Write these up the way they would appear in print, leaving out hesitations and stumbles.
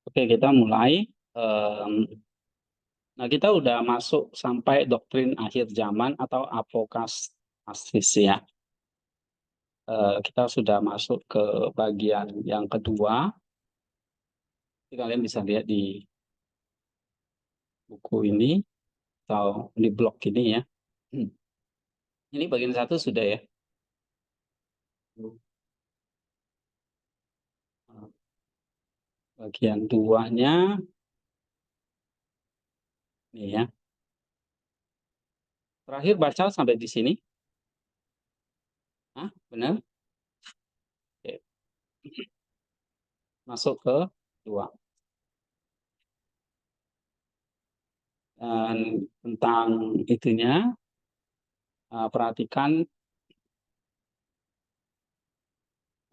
Oke, kita mulai. Nah, kita udah masuk sampai doktrin akhir zaman atau apokastasis ya. Kita sudah masuk ke bagian yang kedua. Jadi kalian bisa lihat di buku ini atau di blog ini ya. Ini bagian satu sudah ya. Bagian duanya nih ya. Terakhir baca sampai di sini. Hah, benar? Oke. Masuk ke dua. Dan tentang itunya, perhatikan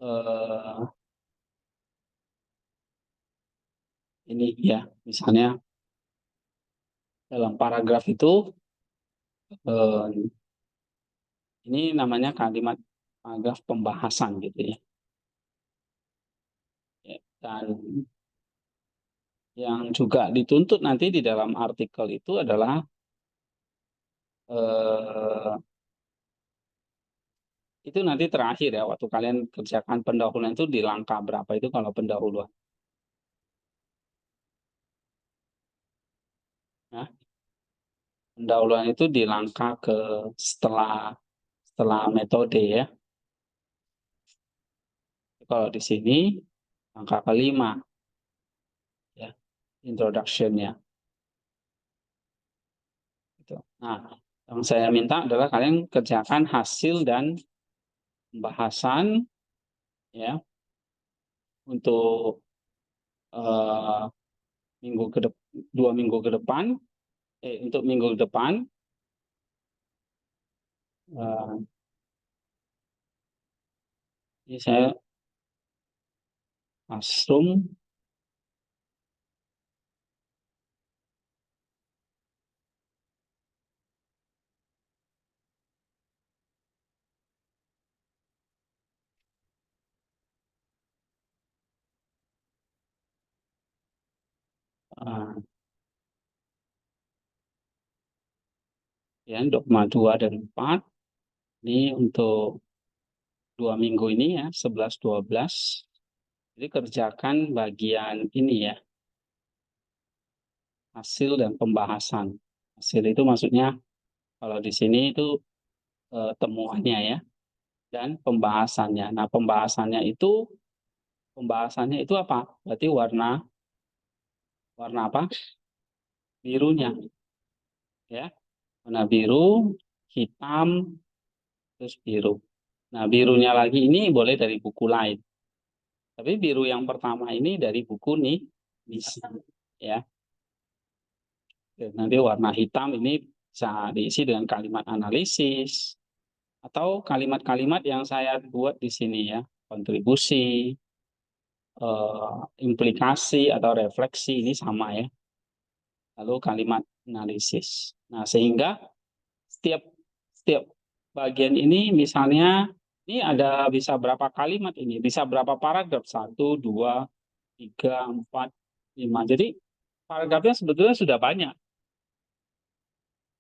eh, ini ya, misalnya dalam paragraf itu eh, ini namanya kalimat paragraf pembahasan gitu ya. Ya, dan yang juga dituntut nanti di dalam artikel itu adalah eh, itu nanti terakhir ya, waktu kalian kerjakan pendahuluan itu di langkah berapa itu kalau pendahuluan. Nah, pendahuluan itu di langkah ke setelah setelah metode ya. Kalau di sini langkah kelima ya, introduction-nya. Gitu. Nah, yang saya minta adalah kalian kerjakan hasil dan pembahasan ya untuk eh, minggu ke depan, 2 minggu ke depan, untuk minggu ke depan. eh, ini saya mushroom eh, ya dogma 2 dan 4 ini untuk 2 minggu ini ya 11-12. Jadi kerjakan bagian ini ya, hasil dan pembahasan. Hasil itu maksudnya kalau di sini itu temuannya ya, dan pembahasannya. Nah, pembahasannya itu apa? Berarti warna warna apa? Birunya ya. Warna biru, hitam, terus biru. Nah, birunya lagi ini boleh dari buku lain. Tapi biru yang pertama ini dari buku nih bisa ya. Nanti warna hitam ini bisa diisi dengan kalimat analisis atau kalimat-kalimat yang saya buat di sini ya. Kontribusi, implikasi atau refleksi ini sama ya. Lalu kalimat analisis. Nah, sehingga setiap setiap bagian ini misalnya ini ada bisa berapa kalimat ini, bisa berapa paragraf, 1, 2, 3, 4, 5. Jadi paragrafnya sebetulnya sudah banyak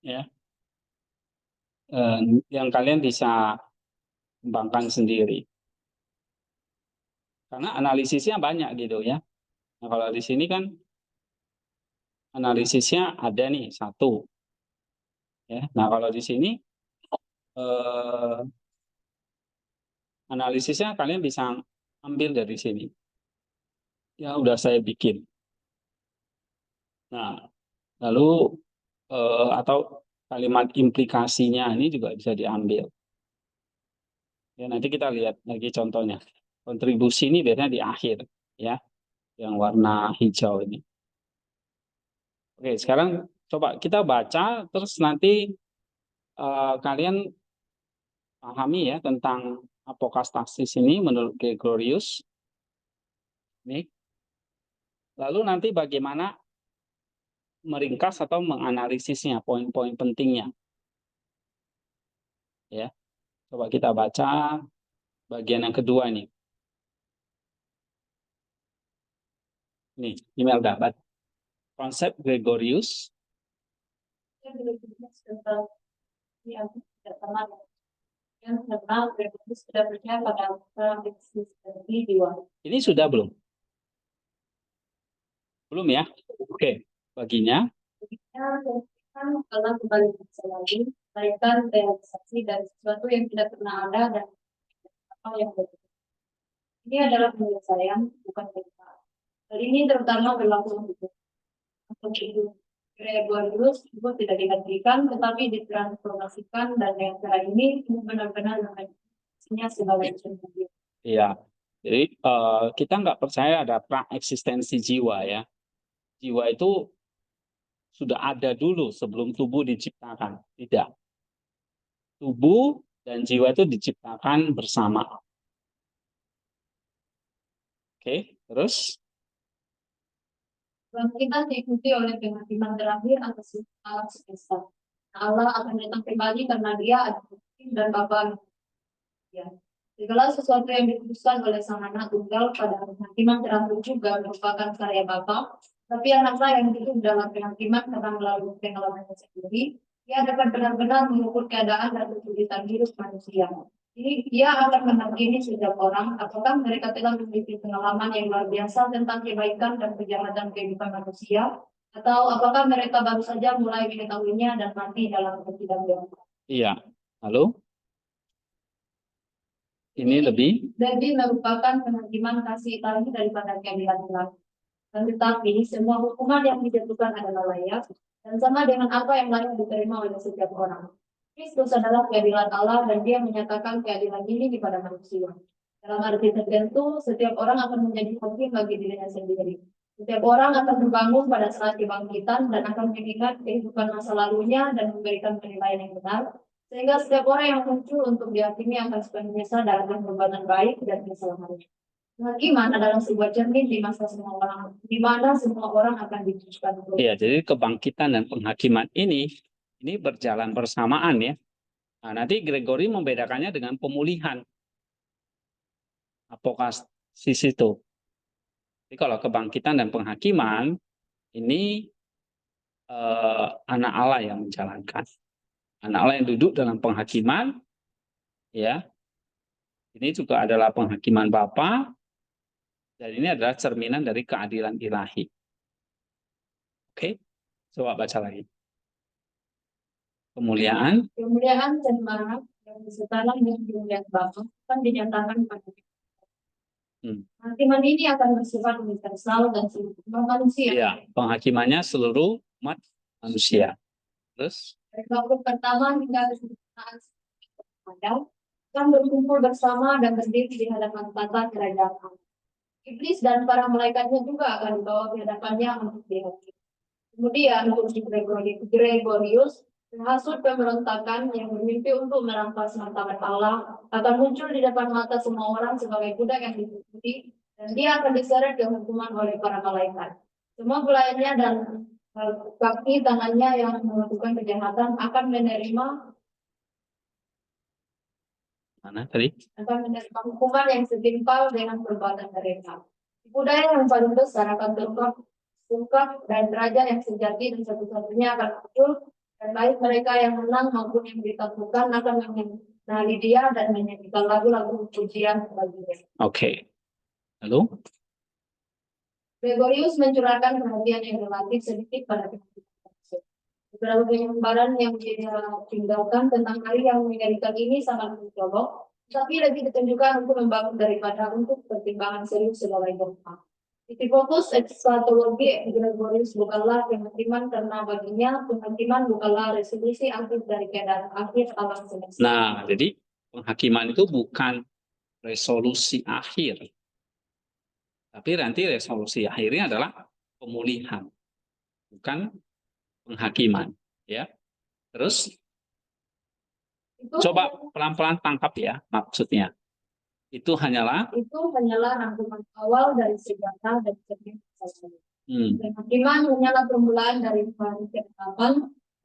ya. Eh, yang kalian bisa kembangkan sendiri karena analisisnya banyak gitu ya. Nah, kalau di sini kan analisisnya ada nih satu ya. Nah, kalau di sini eh, analisisnya kalian bisa ambil dari sini. Ya udah saya bikin. Nah, lalu atau kalimat implikasinya ini juga bisa diambil. Ya nanti kita lihat lagi contohnya. Kontribusi ini biasanya di akhir ya, yang warna hijau ini. Oke, sekarang coba kita baca terus nanti kalian pahami ya tentang apokastasis ini menurut Gregorius. Nih. Lalu nanti bagaimana meringkas atau menganalisisnya, poin-poin pentingnya. Ya, coba kita baca bagian yang kedua nih. Nih, email dapat. Konsep Gregorius. Yang tentang Gregorius sudah percaya pada eksistensi jiwa. Ini sudah belum? Belum ya? Oke, baginya. Kan kalau kembali lagi, kaitan realisasi dari sesuatu yang tidak pernah ada dan apa yang betul. Ini adalah penyelesaian, bukan penyelesaian. Hal ini terutama berlaku untuk hidup. Gregorius itu tidak digantikan, tetapi ditransformasikan, dan dengan cara ini benar-benar menjadinya sebagai sendiri. Iya, jadi kita nggak percaya ada pra-eksistensi jiwa ya. Jiwa itu sudah ada dulu sebelum tubuh diciptakan. Tidak. Tubuh dan jiwa itu diciptakan bersama. Oke, terus? Kita diikuti oleh penghakiman terakhir atas alam semesta. Allah akan datang kembali karena Dia adalah dan Bapa. Ya. Segala sesuatu yang diputuskan oleh Sang Anak Tunggal pada penghakiman terakhir juga merupakan karya Bapa. Tapi anaklah yang hidup dalam penghakiman karena melalui pengalamannya sendiri, Dia dapat benar-benar mengukur keadaan dan kesulitan hidup manusia. Jadi Dia akan menghakimi setiap orang, apakah mereka telah memiliki pengalaman yang luar biasa tentang kebaikan dan kejahatan kehidupan manusia, atau apakah mereka baru saja mulai mengetahuinya dan mati dalam ketidakdiaman. Iya. Lalu? Ini lebih? Jadi merupakan penghakiman kasih ilahi daripada keadilan ilahi. Dan tetapi semua hukuman yang dijatuhkan adalah layak dan sama dengan apa yang layak diterima oleh setiap orang. Kristus adalah keadilan Allah dan Dia menyatakan keadilan ini kepada manusia. Dalam arti tertentu, setiap orang akan menjadi hakim bagi dirinya sendiri. Setiap orang akan terbangun pada saat kebangkitan dan akan mengingat kehidupan masa lalunya dan memberikan penilaian yang benar. Sehingga setiap orang yang muncul untuk dihakimi akan sepenuhnya sadar akan perbuatan baik dan kesalahannya. Hakiman adalah sebuah cermin di masa semua orang, di mana semua orang akan ditujukan. Iya, jadi kebangkitan dan penghakiman ini berjalan bersamaan ya. Nah, nanti Gregory membedakannya dengan pemulihan. Apokasis itu. Jadi kalau kebangkitan dan penghakiman ini anak Allah yang menjalankan. Anak Allah yang duduk dalam penghakiman, ya. Ini juga adalah penghakiman Bapa, dan ini adalah cerminan dari keadilan ilahi. Oke, coba baca lagi. Kemuliaan dan marah yang setara dengan kemuliaan Bapa akan dinyatakan pada penghakiman ini akan bersifat universal dan seluruh manusia. Iya, penghakimannya seluruh umat manusia. Terus? Dari waktu pertama hingga saat ada akan berkumpul bersama dan berdiri di hadapan tata kerajaan Allah. Iblis dan para malaikatnya juga akan dibawa ke hadapannya untuk dihakimi. Kemudian untuk Gregorius, menghasut pemberontakan yang bermimpi untuk merampas martabat Allah akan muncul di depan mata semua orang sebagai budak yang diikuti, dan dia akan diseret ke hukuman oleh para malaikat. Semua pelayannya dan kaki tangannya yang melakukan kejahatan akan menerima hukuman yang setimpal dengan perbuatan mereka. Budaya yang paling besar akan terungkap dan raja yang sejati dan satu-satunya akan muncul, dan baik mereka yang menang maupun yang ditaklukkan akan mengenali Dia dan menyanyikan lagu-lagu pujian baginya. Oke. Lalu? Gregorius mencurahkan perhatian yang relatif sedikit pada beberapa penyebaran yang dia tinggalkan tentang hari yang mengerikan ini sangat mencolok, tapi lebih ditunjukkan untuk membangun daripada untuk pertimbangan serius sebagai dogma. Titik fokus ekskatologi Gregorius bukanlah penghakiman, karena baginya penghakiman bukanlah resolusi akhir dari keadaan akhir alam semesta. Nah, jadi penghakiman itu bukan resolusi akhir, tapi nanti resolusi akhirnya adalah pemulihan, bukan penghakiman, ya. Terus itu coba pelan-pelan tangkap ya maksudnya. Itu hanyalah rangkuman awal dari sejarah dan cermin penghakiman hanyalah permulaan dari hari ke-8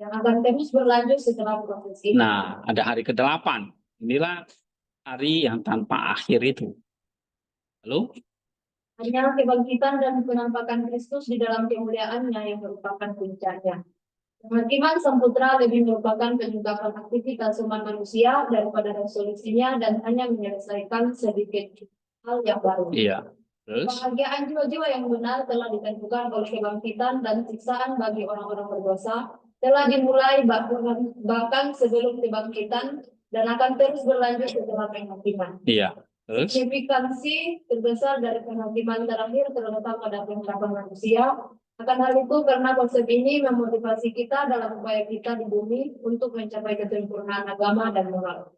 yang akan terus berlanjut setelah proses ini. Nah, ada hari ke-8. Inilah hari yang tanpa akhir itu. Lalu? Hanya kebangkitan dan penampakan Kristus di dalam kemuliaannya yang merupakan puncaknya. Penghakiman Sang Putra lebih merupakan penyungkapan aktivitas umat manusia daripada resolusinya dan hanya menyelesaikan sedikit hal yang baru. Iya. Terus? Kebahagiaan jiwa-jiwa yang benar telah ditentukan oleh kebangkitan dan siksaan bagi orang-orang berdosa telah dimulai bahkan sebelum kebangkitan dan akan terus berlanjut setelah penghakiman. Iya. Terus? Signifikansi terbesar dari penghakiman terakhir terletak pada pengharapan manusia. Akan hal itu karena konsep ini memotivasi kita dalam upaya kita di bumi untuk mencapai kesempurnaan agama dan moral.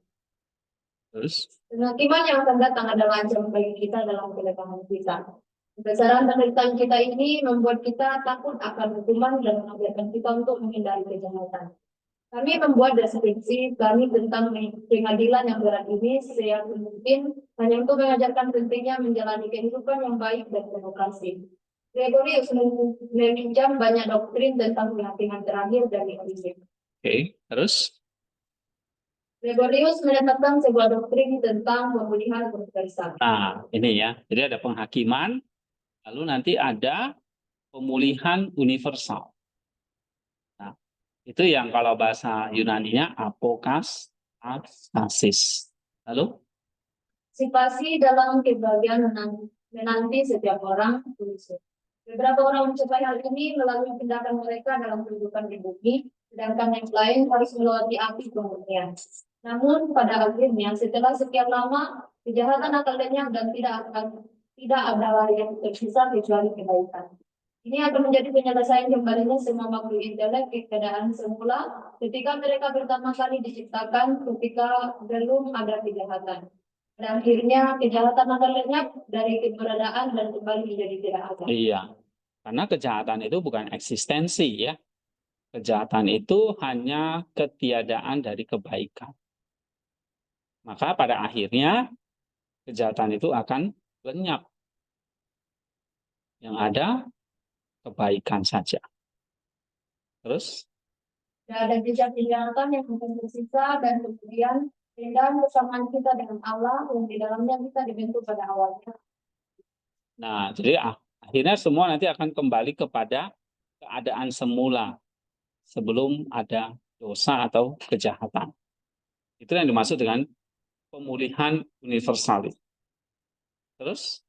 Terus? Penghakiman yang akan datang adalah ancaman bagi kita dalam kelemahan kita. Kebesaran penderitaan kita ini membuat kita takut akan hukuman dan mengajarkan kita untuk menghindari kejahatan. Kami membuat deskripsi kami tentang pengadilan yang berat ini seyakin mungkin hanya untuk mengajarkan pentingnya menjalani kehidupan yang baik dan demokrasi. Gregorius meminjam banyak doktrin tentang penghakiman terakhir dari Origen. Oke, terus? Gregorius menetapkan sebuah doktrin tentang pemulihan universal. Nah, ini ya. Jadi ada penghakiman, lalu nanti ada pemulihan universal. Nah, itu yang kalau bahasa Yunaninya apokastasis. Lalu? Partisipasi dalam kebahagiaan menanti setiap orang tulis. Beberapa orang mencapai hal ini melalui tindakan mereka dalam kehidupan di bumi, sedangkan yang lain harus melewati api kemudian. Namun pada akhirnya setelah sekian lama kejahatan akan lenyap dan tidak ada yang tersisa kecuali kebaikan. Ini akan menjadi penyelesaian kembalinya semua makhluk intelek ke keadaan semula ketika mereka pertama kali diciptakan ketika belum ada kejahatan. Dan akhirnya kejahatan akan lenyap dari keberadaan dan kembali menjadi tidak ada. Iya, karena kejahatan itu bukan eksistensi ya. Kejahatan itu hanya ketiadaan dari kebaikan. Maka pada akhirnya kejahatan itu akan lenyap. Yang ada kebaikan saja. Terus? Tidak ada jejak kejahatan yang akan tersisa dan kemudian keindahan kesamaan kita dengan Allah yang di dalamnya kita dibentuk pada awalnya. Nah, jadi akhirnya semua nanti akan kembali kepada keadaan semula sebelum ada dosa atau kejahatan. Itu yang dimaksud dengan pemulihan universalis. Terus?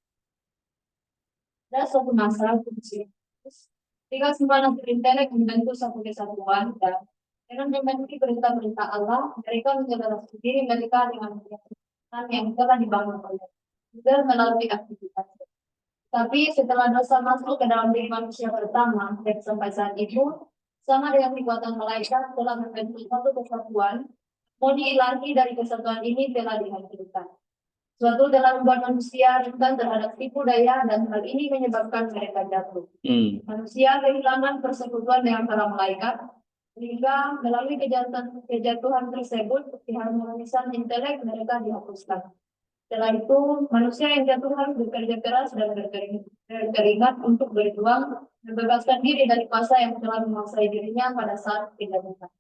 Ada suatu masalah ketika semua natur intelek membentuk satu kesatuan dan dengan memiliki perintah-perintah Allah, mereka menjelaskan diri mereka dengan keyakinan yang telah dibangun oleh juga melalui aktivitas. Tapi setelah dosa masuk ke dalam diri manusia pertama dan sampai saat itu, sama dengan kekuatan malaikat telah membentuk satu kesatuan, harmoni ilahi dari kesatuan ini telah dihancurkan. Suatu telah membuat manusia rentan terhadap tipu daya dan hal ini menyebabkan mereka jatuh. Manusia kehilangan persekutuan dengan para malaikat, sehingga melalui kejatuhan tersebut, keharmonisan intelek mereka dihapuskan. Setelah itu, manusia yang jatuh harus bekerja keras dan berkeringat untuk berjuang, membebaskan diri dari kuasa yang telah menguasai dirinya pada saat kejatuhan.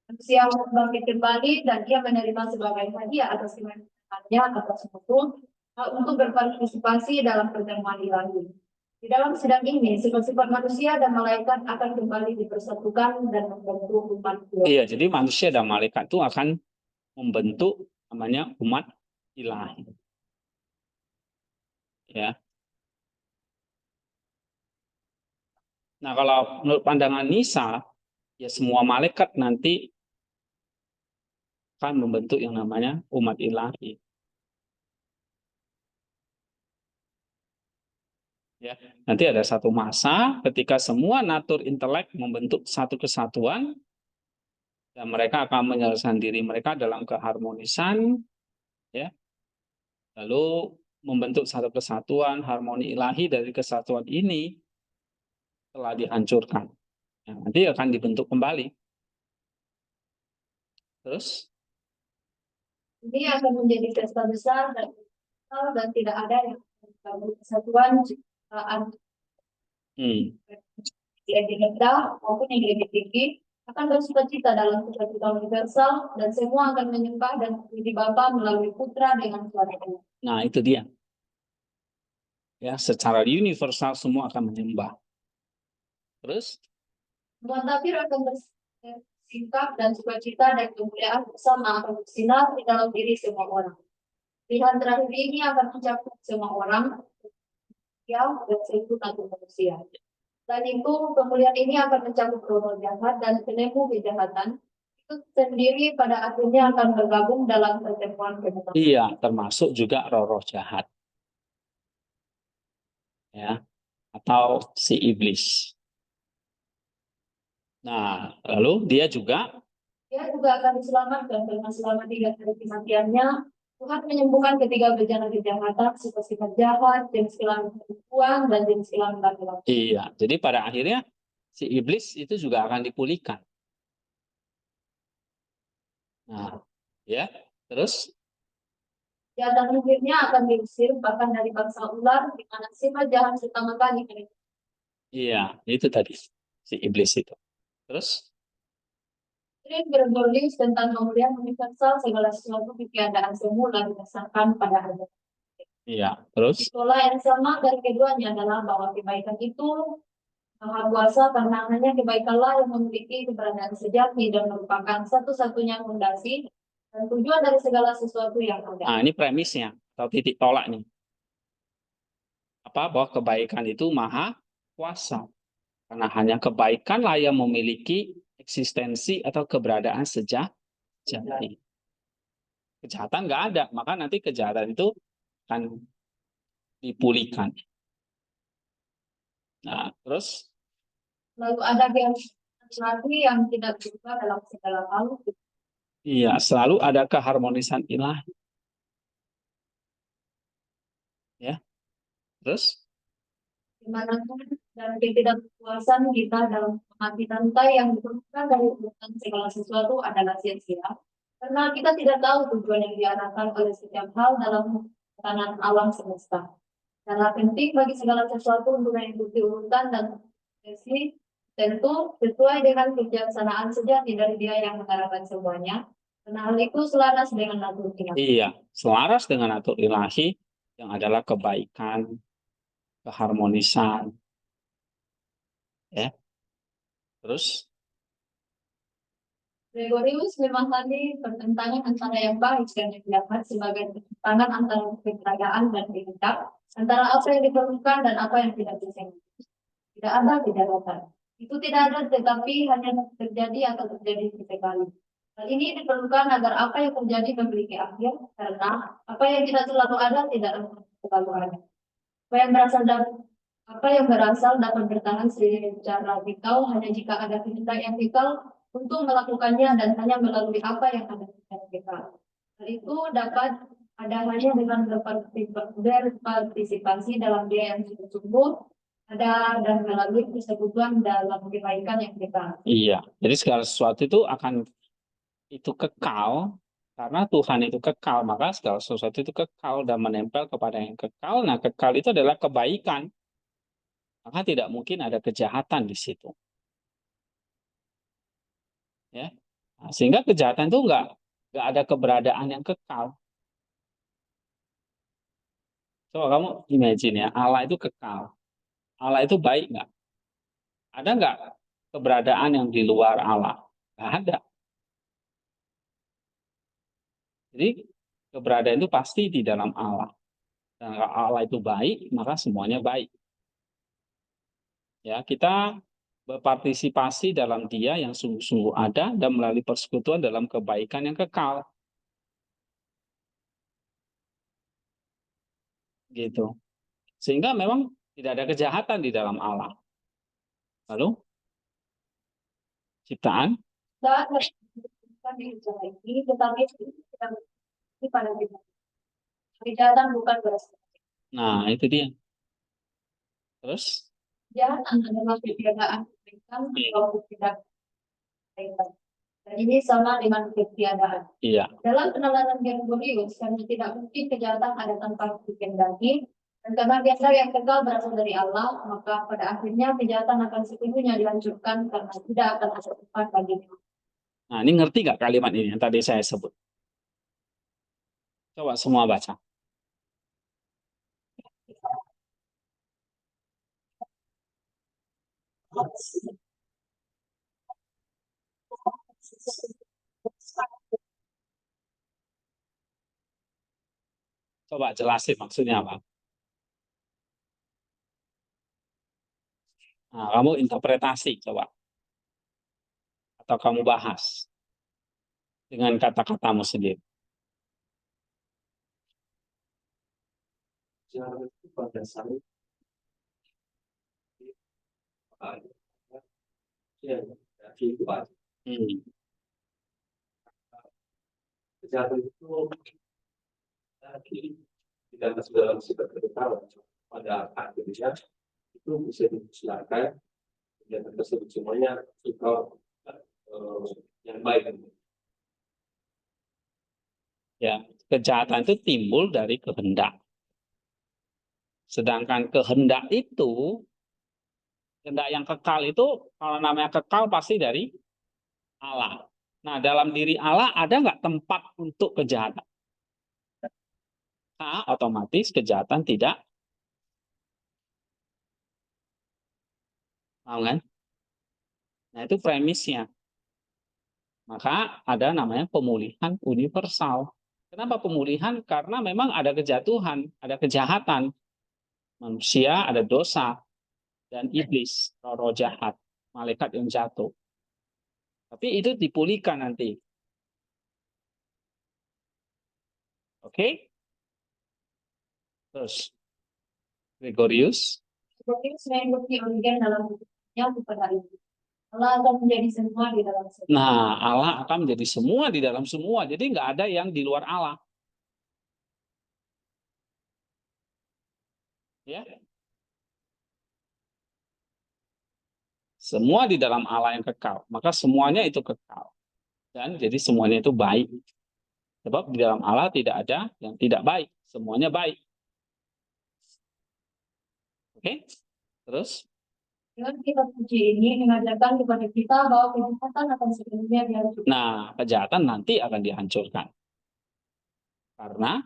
Manusia bangkit kembali dan dia menerima sebagai hadiah atas kemenangannya atas musuh untuk berpartisipasi dalam pertemuan ilahi. Di dalam sidang ini, sifat-sifat manusia dan malaikat akan kembali dipersatukan dan membentuk umat ilahi. Iya, jadi manusia dan malaikat itu akan membentuk namanya umat ilahi. Ya. Nah, kalau menurut pandangan Nisa, ya semua malaikat nanti akan membentuk yang namanya umat ilahi. Ya, nanti ada satu masa ketika semua natur intelek membentuk satu kesatuan dan mereka akan menyelesaikan diri mereka dalam keharmonisan, ya. Lalu membentuk satu kesatuan harmoni ilahi dari kesatuan ini telah dihancurkan. Ya, nanti akan dibentuk kembali. Terus? Ini akan menjadi pesta besar dan tidak ada yang mengganggu kesatuan yang rendah maupun yang lebih tinggi akan bersukacita dalam cita-cita universal dan semua akan menyembah dan memuji Bapa melalui Putra dengan suara. Nah, itu dia. Ya, secara universal semua akan menyembah. Terus, Semua tabir akan bersikap dan sukacita dan kemuliaan bersama akan bersinar di dalam diri semua orang. Pilihan terakhir ini akan mencakup semua orang yang bersentuh atau manusia. Dan itu kemuliaan ini akan mencakup roh jahat dan penemu kejahatan itu sendiri pada akhirnya akan bergabung dalam pertemuan kebenaran. iya, termasuk juga roh-roh jahat. Ya, atau si iblis. Nah, lalu dia juga Dia juga akan diselamatkan karena selama 3 hari kematiannya Tuhan menyembuhkan ketiga bejana kejahatan, sifat-sifat jahat, jenis kelamin perempuan, dan jenis kelamin laki-laki. iya. Jadi pada akhirnya si iblis itu juga akan dipulihkan. Nah, ya. Terus Kejahatan akhirnya akan diusir bahkan dari bangsa ular, di mana sifat jahat pertama kali iya, itu tadi si iblis itu. Terus Sering bergelis tentang kemuliaan universal segala sesuatu ketiadaan semula didasarkan pada ada. iya, terus Itulah yang sama dari keduanya adalah bahwa kebaikan itu maha kuasa karena hanya kebaikanlah yang memiliki keberadaan sejati dan merupakan satu-satunya fondasi dan tujuan dari segala sesuatu yang nah ada. ini premisnya atau titik tolak nih. Apa bahwa kebaikan itu maha kuasa. Karena hanya kebaikanlah yang memiliki eksistensi atau keberadaan sejati. Kejahatan nggak ada, maka nanti kejahatan itu akan dipulihkan. Nah, terus Lalu ada yang lagi yang tidak berubah dalam segala hal, iya, selalu ada keharmonisan ilahi, ya. Terus dimanapun dan ketidakpuasan kita dalam menghadapi rantai yang diperlukan dari urusan segala sesuatu adalah sia-sia. Karena kita tidak tahu tujuan yang diarahkan oleh setiap hal dalam tatanan alam semesta. Sangat penting bagi segala sesuatu untuk mengikuti urutan dan prosesi tentu sesuai dengan kebijaksanaan sejati dari Dia yang mengarahkan semuanya. Karena hal itu selaras dengan natur kita. iya, selaras dengan atur ilahi yang adalah kebaikan, keharmonisan, ya. Terus Gregorius memahami pertentangan antara yang baik dan yang jahat sebagai pertentangan antara keberadaan dan kehendak, antara apa yang diperlukan dan apa yang tidak bisa. Tidak ada kejahatan. Itu tidak ada, tetapi hanya terjadi atau terjadi sesekali. Hal ini diperlukan agar apa yang terjadi memiliki akhir, karena apa yang tidak selalu ada tidak selalu ada. Apa yang berasal dari apa yang berasal dapat bertahan sendiri secara vital hanya jika ada kehendak yang vital untuk melakukannya dan hanya melalui apa yang ada di vital. Hal itu dapat ada hanya dengan berpartisipasi dalam dia yang sungguh-sungguh ada dan melalui persekutuan dalam kebaikan yang kita. iya, jadi segala sesuatu itu kekal karena Tuhan itu kekal, maka segala sesuatu itu kekal dan menempel kepada yang kekal. Nah, kekal itu adalah kebaikan. Maka tidak mungkin ada kejahatan di situ. Ya. Nah, sehingga kejahatan itu nggak ada keberadaan yang kekal. Coba kamu imagine ya, Allah itu kekal. Allah itu baik nggak? Ada nggak keberadaan yang di luar Allah? Nggak ada. Jadi keberadaan itu pasti di dalam Allah. Dan kalau Allah itu baik, maka semuanya baik. Ya, kita berpartisipasi dalam Dia yang sungguh-sungguh ada dan melalui persekutuan dalam kebaikan yang kekal. Gitu. Sehingga memang tidak ada kejahatan di dalam Allah. Lalu ciptaan, Saat bukan di usaha ini, tetapi kita berarti pada kita. Kejahatan bukan berasal. nah itu dia. Terus, Kejahatan adalah ketiadaan kebaikan atau ketidakkebaikan. Dan ini sama dengan ketiadaan. iya, Dalam penalaran Gregorius, karena tidak mungkin kejahatan ada tanpa dikehendaki, dan karena biasa yang kekal berasal dari Allah, maka pada akhirnya kejahatan akan sepenuhnya dihancurkan karena tidak akan ada tempat baginya. nah ini ngerti nggak kalimat ini yang tadi saya sebut? Coba semua baca. Coba jelasin maksudnya apa? Nah, kamu interpretasi coba. Atau kamu bahas dengan kata-katamu sendiri. pada saat ya, kehidupan kejahatan itu tidak masuk dalam sifat ketetapan pada akhirnya itu bisa dimusnahkan kegiatan tersebut semuanya itu yang baik. Ya, kejahatan itu timbul dari kehendak. Sedangkan kehendak itu, kehendak yang kekal itu, kalau namanya kekal pasti dari Allah. Nah, dalam diri Allah ada nggak tempat untuk kejahatan? Nah, otomatis kejahatan tidak. Tahu kan? Nah, itu premisnya. Maka ada namanya pemulihan universal. Kenapa pemulihan? Karena memang ada kejatuhan, ada kejahatan. Manusia ada dosa, dan iblis, roh jahat, malaikat yang jatuh. Tapi itu dipulihkan nanti. Oke? Terus, Gregorius. Gregorius mengikuti Origen dalam bukunya kepada itu. Allah akan menjadi semua di dalam semua. Nah, Allah akan menjadi semua di dalam semua. Jadi nggak ada yang di luar Allah. Ya. Semua di dalam Allah yang kekal. Maka semuanya itu kekal. Dan jadi semuanya itu baik. Sebab di dalam Allah tidak ada yang tidak baik. Semuanya baik. Oke? Terus? Dengan kitab suci ini mengajarkan kepada kita bahwa kejahatan akan sepenuhnya dihancurkan. Nah, kejahatan nanti akan dihancurkan. Karena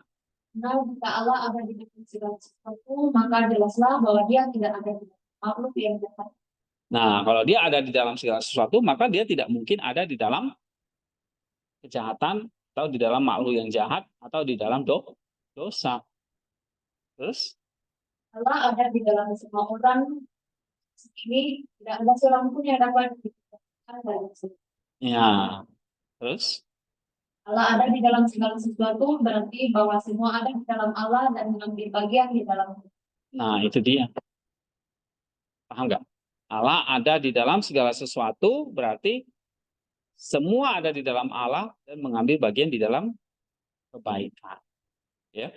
jika Allah ada di dalam segala sesuatu, maka jelaslah bahwa Dia tidak ada di dalam makhluk yang jahat. Nah, kalau dia ada di dalam segala sesuatu, maka dia tidak mungkin ada di dalam kejahatan atau di dalam makhluk yang jahat atau di dalam dosa. Terus? Allah ada di dalam semua orang. Ini tidak ada seorang pun yang dapat dikatakan dari sini. Ya. Terus? Allah ada di dalam segala sesuatu berarti bahwa semua ada di dalam Allah dan mengambil bagian di dalam. Nah, itu dia. Paham nggak? Allah ada di dalam segala sesuatu, berarti semua ada di dalam Allah dan mengambil bagian di dalam kebaikan. Ya.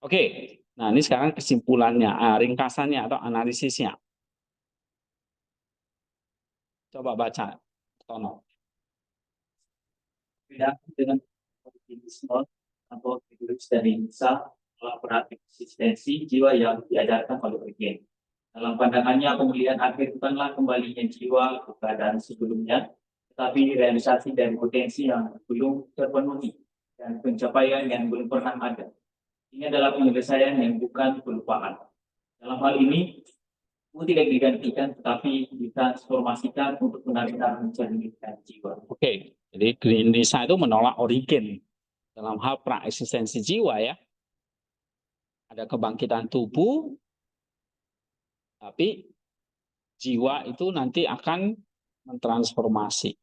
Oke. Nah, ini sekarang kesimpulannya, ringkasannya atau analisisnya. Coba baca, Tono. Beda dengan optimisme atau egois dari Isa telah berarti eksistensi jiwa yang diajarkan oleh Origen. Dalam pandangannya, pemulihan akhir bukanlah kembalinya jiwa ke keadaan sebelumnya, tetapi realisasi dari potensi yang belum terpenuhi dan pencapaian yang belum pernah ada. Ini adalah penyelesaian yang bukan pelupaan. Dalam hal ini, itu tidak digantikan, tetapi ditransformasikan untuk benar-benar mencerminkan jiwa. Oke, jadi Greenisa itu menolak Origen dalam hal pra-eksistensi jiwa ya. Ada kebangkitan tubuh, tapi jiwa itu nanti akan mentransformasi.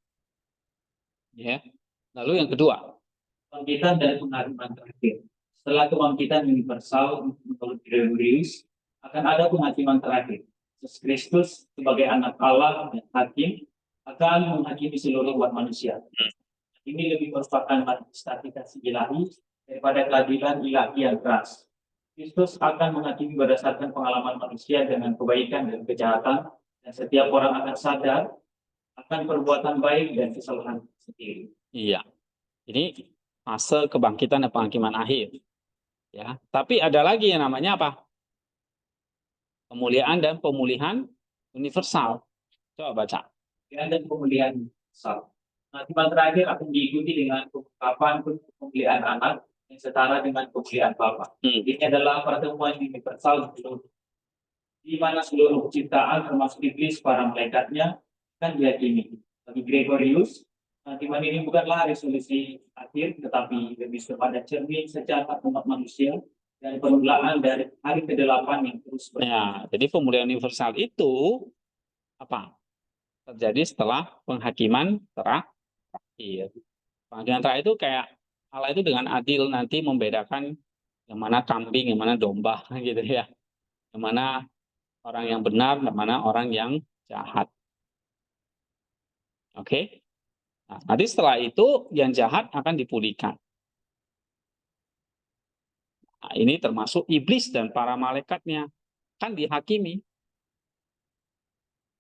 Ya. Lalu yang kedua, Kebangkitan dan penghakiman terakhir. Setelah kebangkitan universal menurut Gregorius, akan ada penghakiman terakhir. Yesus Kristus sebagai anak Allah dan hakim akan menghakimi seluruh umat manusia. Ini lebih merupakan manifestasi ilahi daripada keadilan ilahi yang keras. Kristus akan menghakimi berdasarkan pengalaman manusia dengan kebaikan dan kejahatan, dan setiap orang akan sadar akan perbuatan baik dan kesalahan sendiri. iya. Ini fase kebangkitan dan penghakiman akhir. Ya, tapi ada lagi yang namanya apa? Kemuliaan dan pemulihan universal. Coba baca. Dan pemulihan sal. Penghakiman terakhir akan diikuti dengan pengungkapan pemulihan anak yang setara dengan pemulihan Bapa. Ini adalah pertemuan universal di mana seluruh penciptaan termasuk iblis, para malaikatnya akan diyakini. Bagi Gregorius, kehakiman ini bukanlah resolusi akhir, tetapi lebih kepada cermin sejarah umat manusia dan permulaan dari hari ke-8 yang terus Ya, jadi pemulihan universal itu apa? Terjadi setelah penghakiman terakhir. Penghakiman terakhir itu kayak Allah itu dengan adil nanti membedakan yang mana kambing, yang mana domba, gitu ya. Yang mana orang yang benar, yang mana orang yang jahat. Oke? Nah, nanti setelah itu yang jahat akan dipulihkan. Nah, ini termasuk iblis dan para malaikatnya kan dihakimi.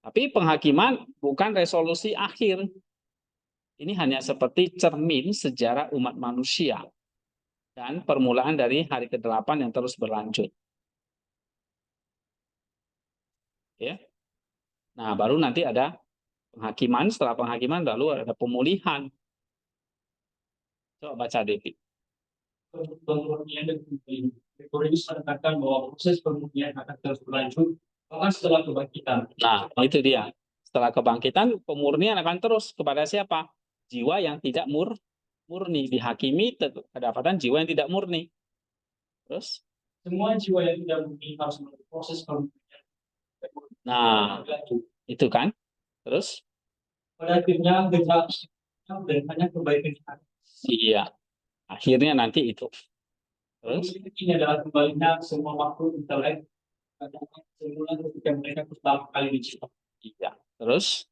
Tapi penghakiman bukan resolusi akhir. Ini hanya seperti cermin sejarah umat manusia dan permulaan dari hari ke-8 yang terus berlanjut. Ya. Nah, baru nanti ada penghakiman, setelah penghakiman lalu ada pemulihan. Coba baca Devi. pemulihan dan pemulihan. Gregorius menekankan bahwa proses pemulihan akan terus berlanjut bahkan setelah kebangkitan. Nah, itu dia. Setelah kebangkitan, pemurnian akan terus kepada siapa? Jiwa yang tidak murni. Dihakimi kedapatan jiwa yang tidak murni. Terus? Semua jiwa yang tidak murni harus melalui proses pemulihan. Nah, itu kan. Terus? Pada akhirnya gejala dan hanya kebaikan hati. Iya. Akhirnya nanti itu. Terus? Ini adalah kembalinya semua makhluk intelek semula ketika mereka pertama kali diciptakan. Iya. Terus?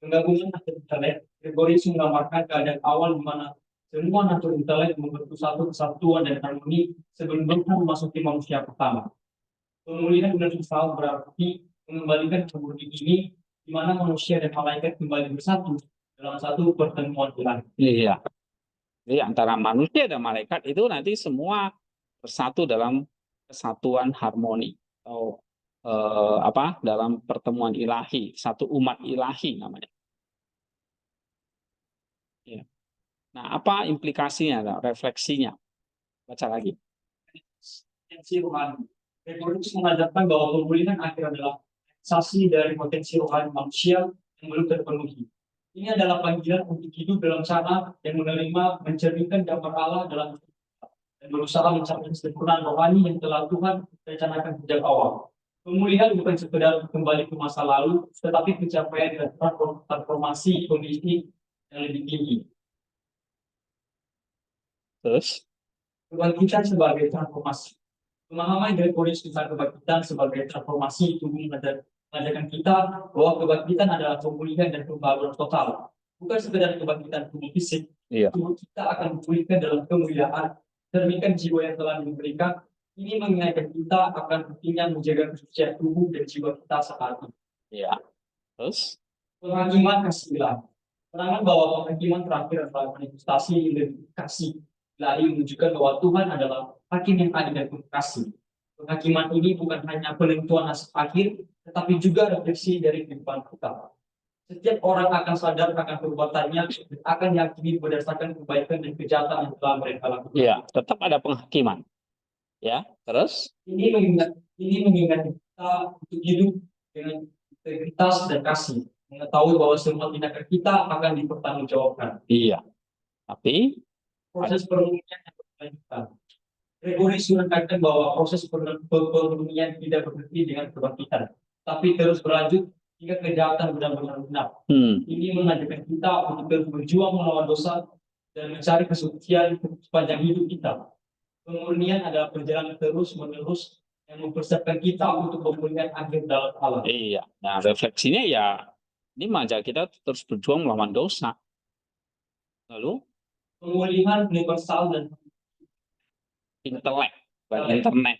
Penggabungan natur intelek, Gregorius menggambarkan keadaan awal di mana semua natur intelek membentuk satu kesatuan dan harmoni sebelum Tuhan memasuki manusia pertama. Pemulihan universal berarti mengembalikan kemurnian ini di mana manusia dan malaikat kembali bersatu dalam satu pertemuan Tuhan. Iya. Jadi antara manusia dan malaikat itu nanti semua bersatu dalam kesatuan harmoni atau dalam pertemuan ilahi, satu umat ilahi namanya. Ya. Nah, apa implikasinya, refleksinya? Baca lagi. Potensi rohani. Gregorius mengajarkan bahwa pemulihan akhir adalah realisasi dari potensi rohani manusia yang belum terpenuhi. Ini adalah panggilan untuk hidup dalam cara yang menerima, mencerminkan gambar Allah dalam dan berusaha mencapai kesempurnaan rohani yang telah Tuhan rencanakan sejak awal. Pemulihan bukan sekedar kembali ke masa lalu, tetapi pencapaian dan transformasi kondisi yang lebih tinggi. Terus? Kebangkitan sebagai transformasi. Pemahaman Gregorius tentang kebangkitan sebagai transformasi tubuh mengajarkan kita bahwa kebangkitan adalah pemulihan dan pembaruan total. Bukan sekedar kebangkitan tubuh fisik, tubuh kita akan dipulihkan dalam kemuliaan, cerminkan jiwa yang telah diberikan. Ini mengingatkan kita akan pentingnya menjaga kesucian tubuh dan jiwa kita saat ini. Iya. Terus? Penghakiman kasih ilahi. Perangan bahwa penghakiman terakhir adalah manifestasi kasih ilahi menunjukkan bahwa Tuhan adalah hakim yang adil dan penuh kasih. Penghakiman ini bukan hanya penentuan nasib akhir, tetapi juga refleksi dari kehidupan kita. Setiap orang akan sadar akan perbuatannya dan akan yakini berdasarkan kebaikan dan kejahatan yang telah mereka lakukan. Iya, tetap ada penghakiman. Ya, terus? Ini mengingat kita untuk hidup dengan integritas dan kasih, mengetahui bahwa semua tindakan kita akan dipertanggungjawabkan. Iya. Tapi Proses pemulihan yang berkelanjutan. Gregorius menekankan bahwa proses pemulihan tidak berhenti dengan kebangkitan, tapi terus berlanjut hingga kejahatan benar-benar benar. Ini mengajarkan kita untuk terus berjuang melawan dosa dan mencari kesucian sepanjang hidup kita. Pemurnian adalah perjalanan terus-menerus yang mempersiapkan kita untuk pemulihan akhir dalam Allah. Iya. Nah, refleksinya ya ini mengajak kita terus berjuang melawan dosa. Lalu pemulihan universal dan intelek, internet.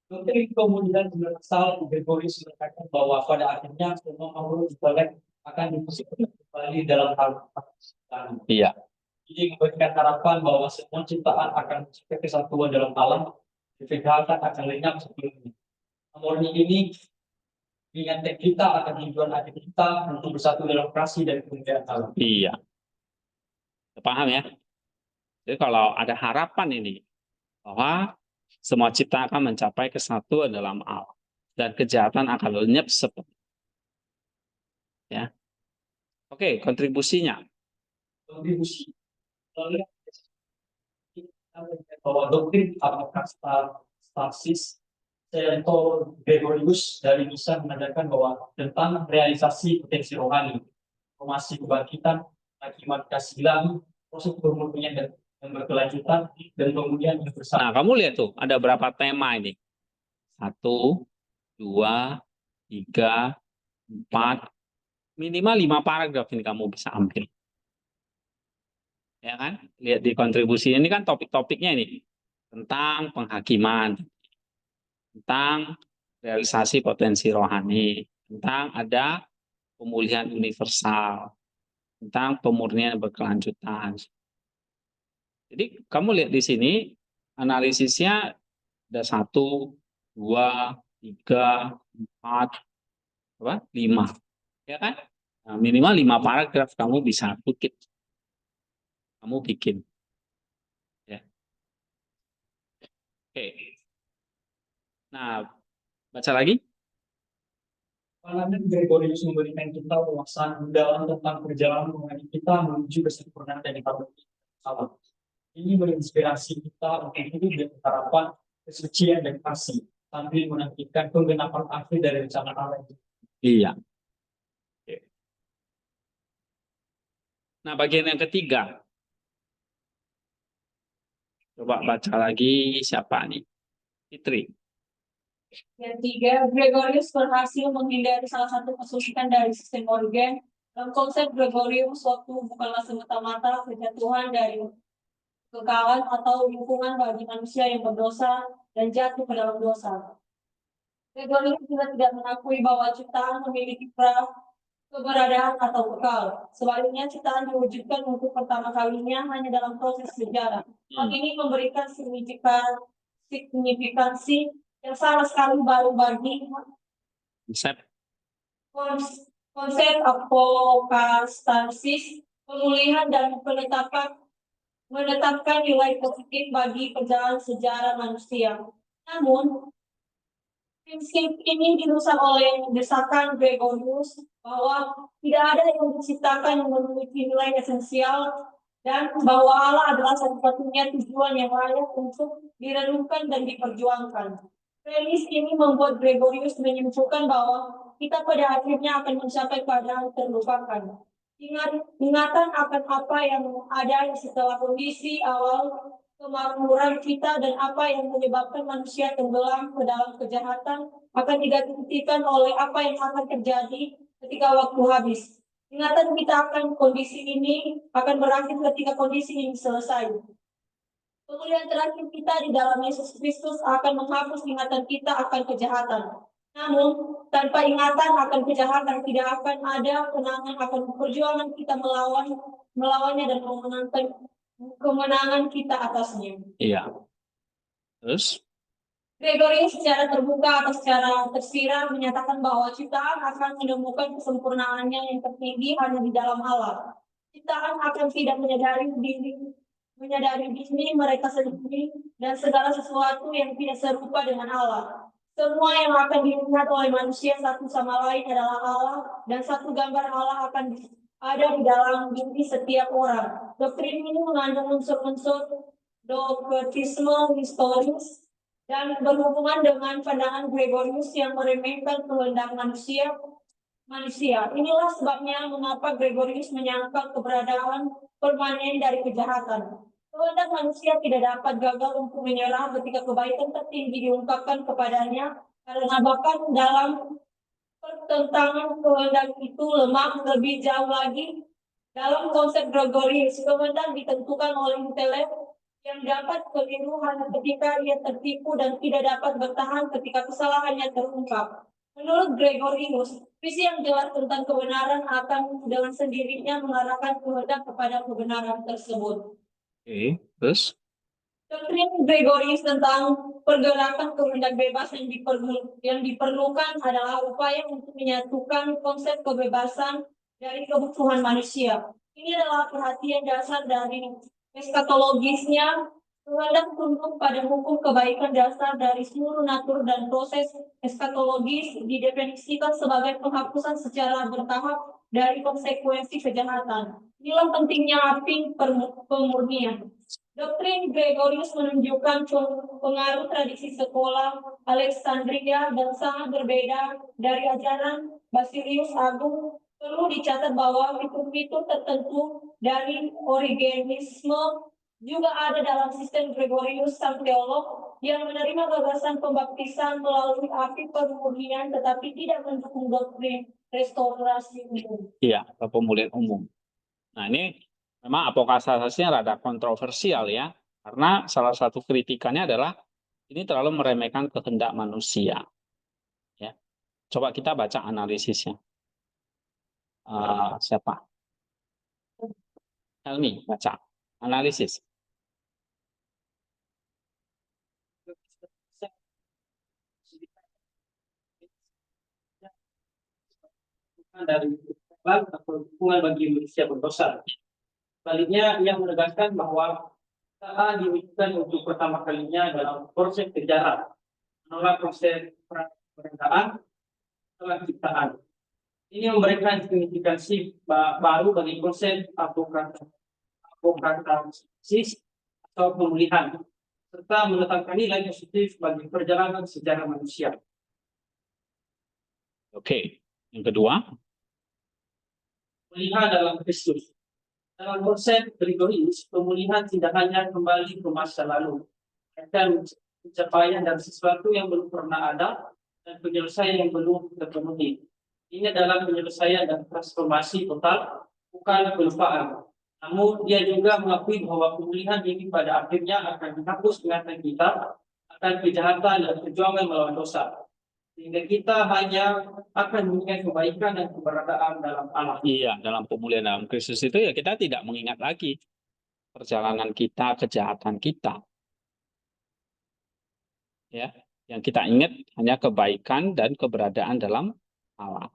Doktrin pemulihan universal Gregorius menekankan bahwa pada akhirnya semua makhluk intelek akan dipersatukan kembali dalam hal penciptaan. Iya. Ini memberikan harapan bahwa semua ciptaan akan mencapai kesatuan dalam alam, kejahatan akan lenyap sebelumnya. Harmoni ini mengingatkan kita akan tujuan akhir kita untuk bersatu dalam kasih dan kemuliaan alam. Iya. Paham ya? Jadi kalau ada harapan ini bahwa Semua ciptaan akan mencapai kesatuan dalam Allah. Dan kejahatan akan lenyap seperti. Ya. Oke, kontribusinya. Kontribusi. Lalu bahwa doktrin apakah stasis Senator Gregorius dari Nisa menandakan bahwa tentang realisasi potensi rohani, formasi kebangkitan, akibat kasih ilahi, proses pemurnian dan berkelanjutan, dan kemudian universal. Nah, kamu lihat tuh, ada berapa tema ini? 1, 2, 3, 4, minimal 5 paragraf ini kamu bisa ambil. Ya kan? Lihat di kontribusi ini kan topik-topiknya ini tentang penghakiman, tentang realisasi potensi rohani, tentang ada pemulihan universal, tentang pemurnian berkelanjutan. Jadi kamu lihat di sini analisisnya ada 1, 2, 3, 4, 5, ya kan? Nah, minimal 5 paragraf kamu bisa kutip, kamu bikin. Ya. Oke. Nah, baca lagi. Parlemen Gregorius memberikan kita wawasan mendalam tentang perjalanan rohani kita menuju kesempurnaan dan Allah. Ini menginspirasi kita untuk hidup dengan harapan kesucian dan kasih, sambil menantikan penggenapan akhir dari rencana Allah. Iya. Oke. Nah, bagian yang ketiga. Coba baca lagi siapa nih? Fitri. Yang tiga, Gregorius berhasil menghindari salah satu kesulitan dari sistem Origen. Dalam konsep Gregorius, waktu bukanlah semata-mata kejatuhan dari kekalahan atau lingkungan bagi manusia yang berdosa dan jatuh ke dalam dosa. Gregorius juga tidak mengakui bahwa ciptaan memiliki keberadaan atau kekal. Sebaliknya, ciptaan diwujudkan untuk pertama kalinya hanya dalam proses sejarah. Hal ini memberikan signifikansi yang sama sekali baru bagi konsep apokastasis, pemulihan dan menetapkan nilai positif bagi perjalanan sejarah manusia. Namun, prinsip ini dirusak oleh desakan Gregorius bahwa tidak ada yang diciptakan yang memiliki nilai esensial dan bahwa Allah adalah satu-satunya tujuan yang layak untuk direnungkan dan diperjuangkan. Premis ini membuat Gregorius menyimpulkan bahwa kita pada akhirnya akan mencapai keadaan terlupakan. Ingatan akan apa yang ada setelah kondisi awal kemakmuran kita dan apa yang menyebabkan manusia tenggelam ke dalam kejahatan akan digantikan oleh apa yang akan terjadi ketika waktu habis. Ingatan kita akan kondisi ini akan berakhir ketika kondisi ini selesai. Pemulihan terakhir kita di dalam Yesus Kristus akan menghapus ingatan kita akan kejahatan. Namun, tanpa ingatan akan kejahatan tidak akan ada kenangan akan perjuangan kita melawannya dan memenangkan kemenangan kita atasnya. Iya. Terus? Gregorius secara terbuka atau secara tersirat menyatakan bahwa ciptaan akan menemukan kesempurnaannya yang tertinggi hanya di dalam Allah. Ciptaan akan tidak menyadari diri mereka sendiri dan segala sesuatu yang tidak serupa dengan Allah. Semua yang akan dilihat oleh manusia satu sama lain adalah Allah, dan satu gambar Allah akan ada di dalam diri setiap orang. Doktrin ini mengandung unsur-unsur dogmatisme historis dan berhubungan dengan pandangan Gregorius yang meremehkan kehendak manusia. Inilah sebabnya mengapa Gregorius menyangkal keberadaan permanen dari kejahatan. Kehendak manusia tidak dapat gagal untuk menyerah ketika kebaikan tertinggi diungkapkan kepadanya, karena bahkan dalam pertentangan kehendak itu lemah lebih jauh lagi. Dalam konsep Gregorius, kehendak ditentukan oleh intelek yang dapat keliru hanya ketika ia tertipu dan tidak dapat bertahan ketika kesalahannya terungkap. Menurut Gregorius, visi yang jelas tentang kebenaran akan dengan sendirinya mengarahkan kehendak kepada kebenaran tersebut. Oke, terus? Doktrin Gregorius tentang pergerakan kehendak bebas yang diperlukan adalah upaya untuk menyatukan konsep kebebasan dari kebutuhan manusia. Ini adalah perhatian dasar dari eskatologisnya Menganggap tunduk pada hukum kebaikan dasar dari seluruh natur dan proses eskatologis didefinisikan sebagai penghapusan secara bertahap dari konsekuensi kejahatan. Inilah pentingnya api pemurnian. Doktrin Gregorius menunjukkan pengaruh tradisi sekolah Alexandria dan sangat berbeda dari ajaran Basilius Agung. Perlu dicatat bahwa fitur-fitur tertentu dari Origenisme juga ada dalam sistem Gregorius sang teolog yang menerima gagasan pembaptisan melalui api pemurnian tetapi tidak mendukung doktrin restorasi umum. Iya, pemulihan umum. Nah, ini memang apokatasisnya rada kontroversial ya, karena salah satu kritikannya adalah ini terlalu meremehkan kehendak manusia. Ya, coba kita baca analisisnya. Siapa? Helmi, baca analisis. Dari Tuhan atau dukungan bagi manusia berdosa. Sebaliknya, ia menegaskan bahwa ciptaan diwujudkan untuk pertama kalinya dalam proses sejarah, menolak proses perencanaan setelah ciptaan. Ini memberikan signifikansi baru bagi konsep apokatasis atau pemulihan, serta menetapkan nilai positif bagi perjalanan sejarah manusia. Oke, yang kedua. Pemulihan dalam Kristus. Dalam konsep Gregorius, pemulihan tidak hanya kembali ke masa lalu, akan pencapaian dari sesuatu yang belum pernah ada dan penyelesaian yang belum terpenuhi. Ini adalah penyelesaian dan transformasi total, bukan pelupaan. Namun dia juga mengakui bahwa pemulihan ini pada akhirnya akan menghapus ingatan kita akan kejahatan dan perjuangan melawan dosa. Sehingga kita hanya akan mengingat kebaikan dan keberadaan dalam Allah. Iya, dalam pemulihan dalam Kristus itu ya kita tidak mengingat lagi perjalanan kita, kejahatan kita. Ya, yang kita ingat hanya kebaikan dan keberadaan dalam Allah.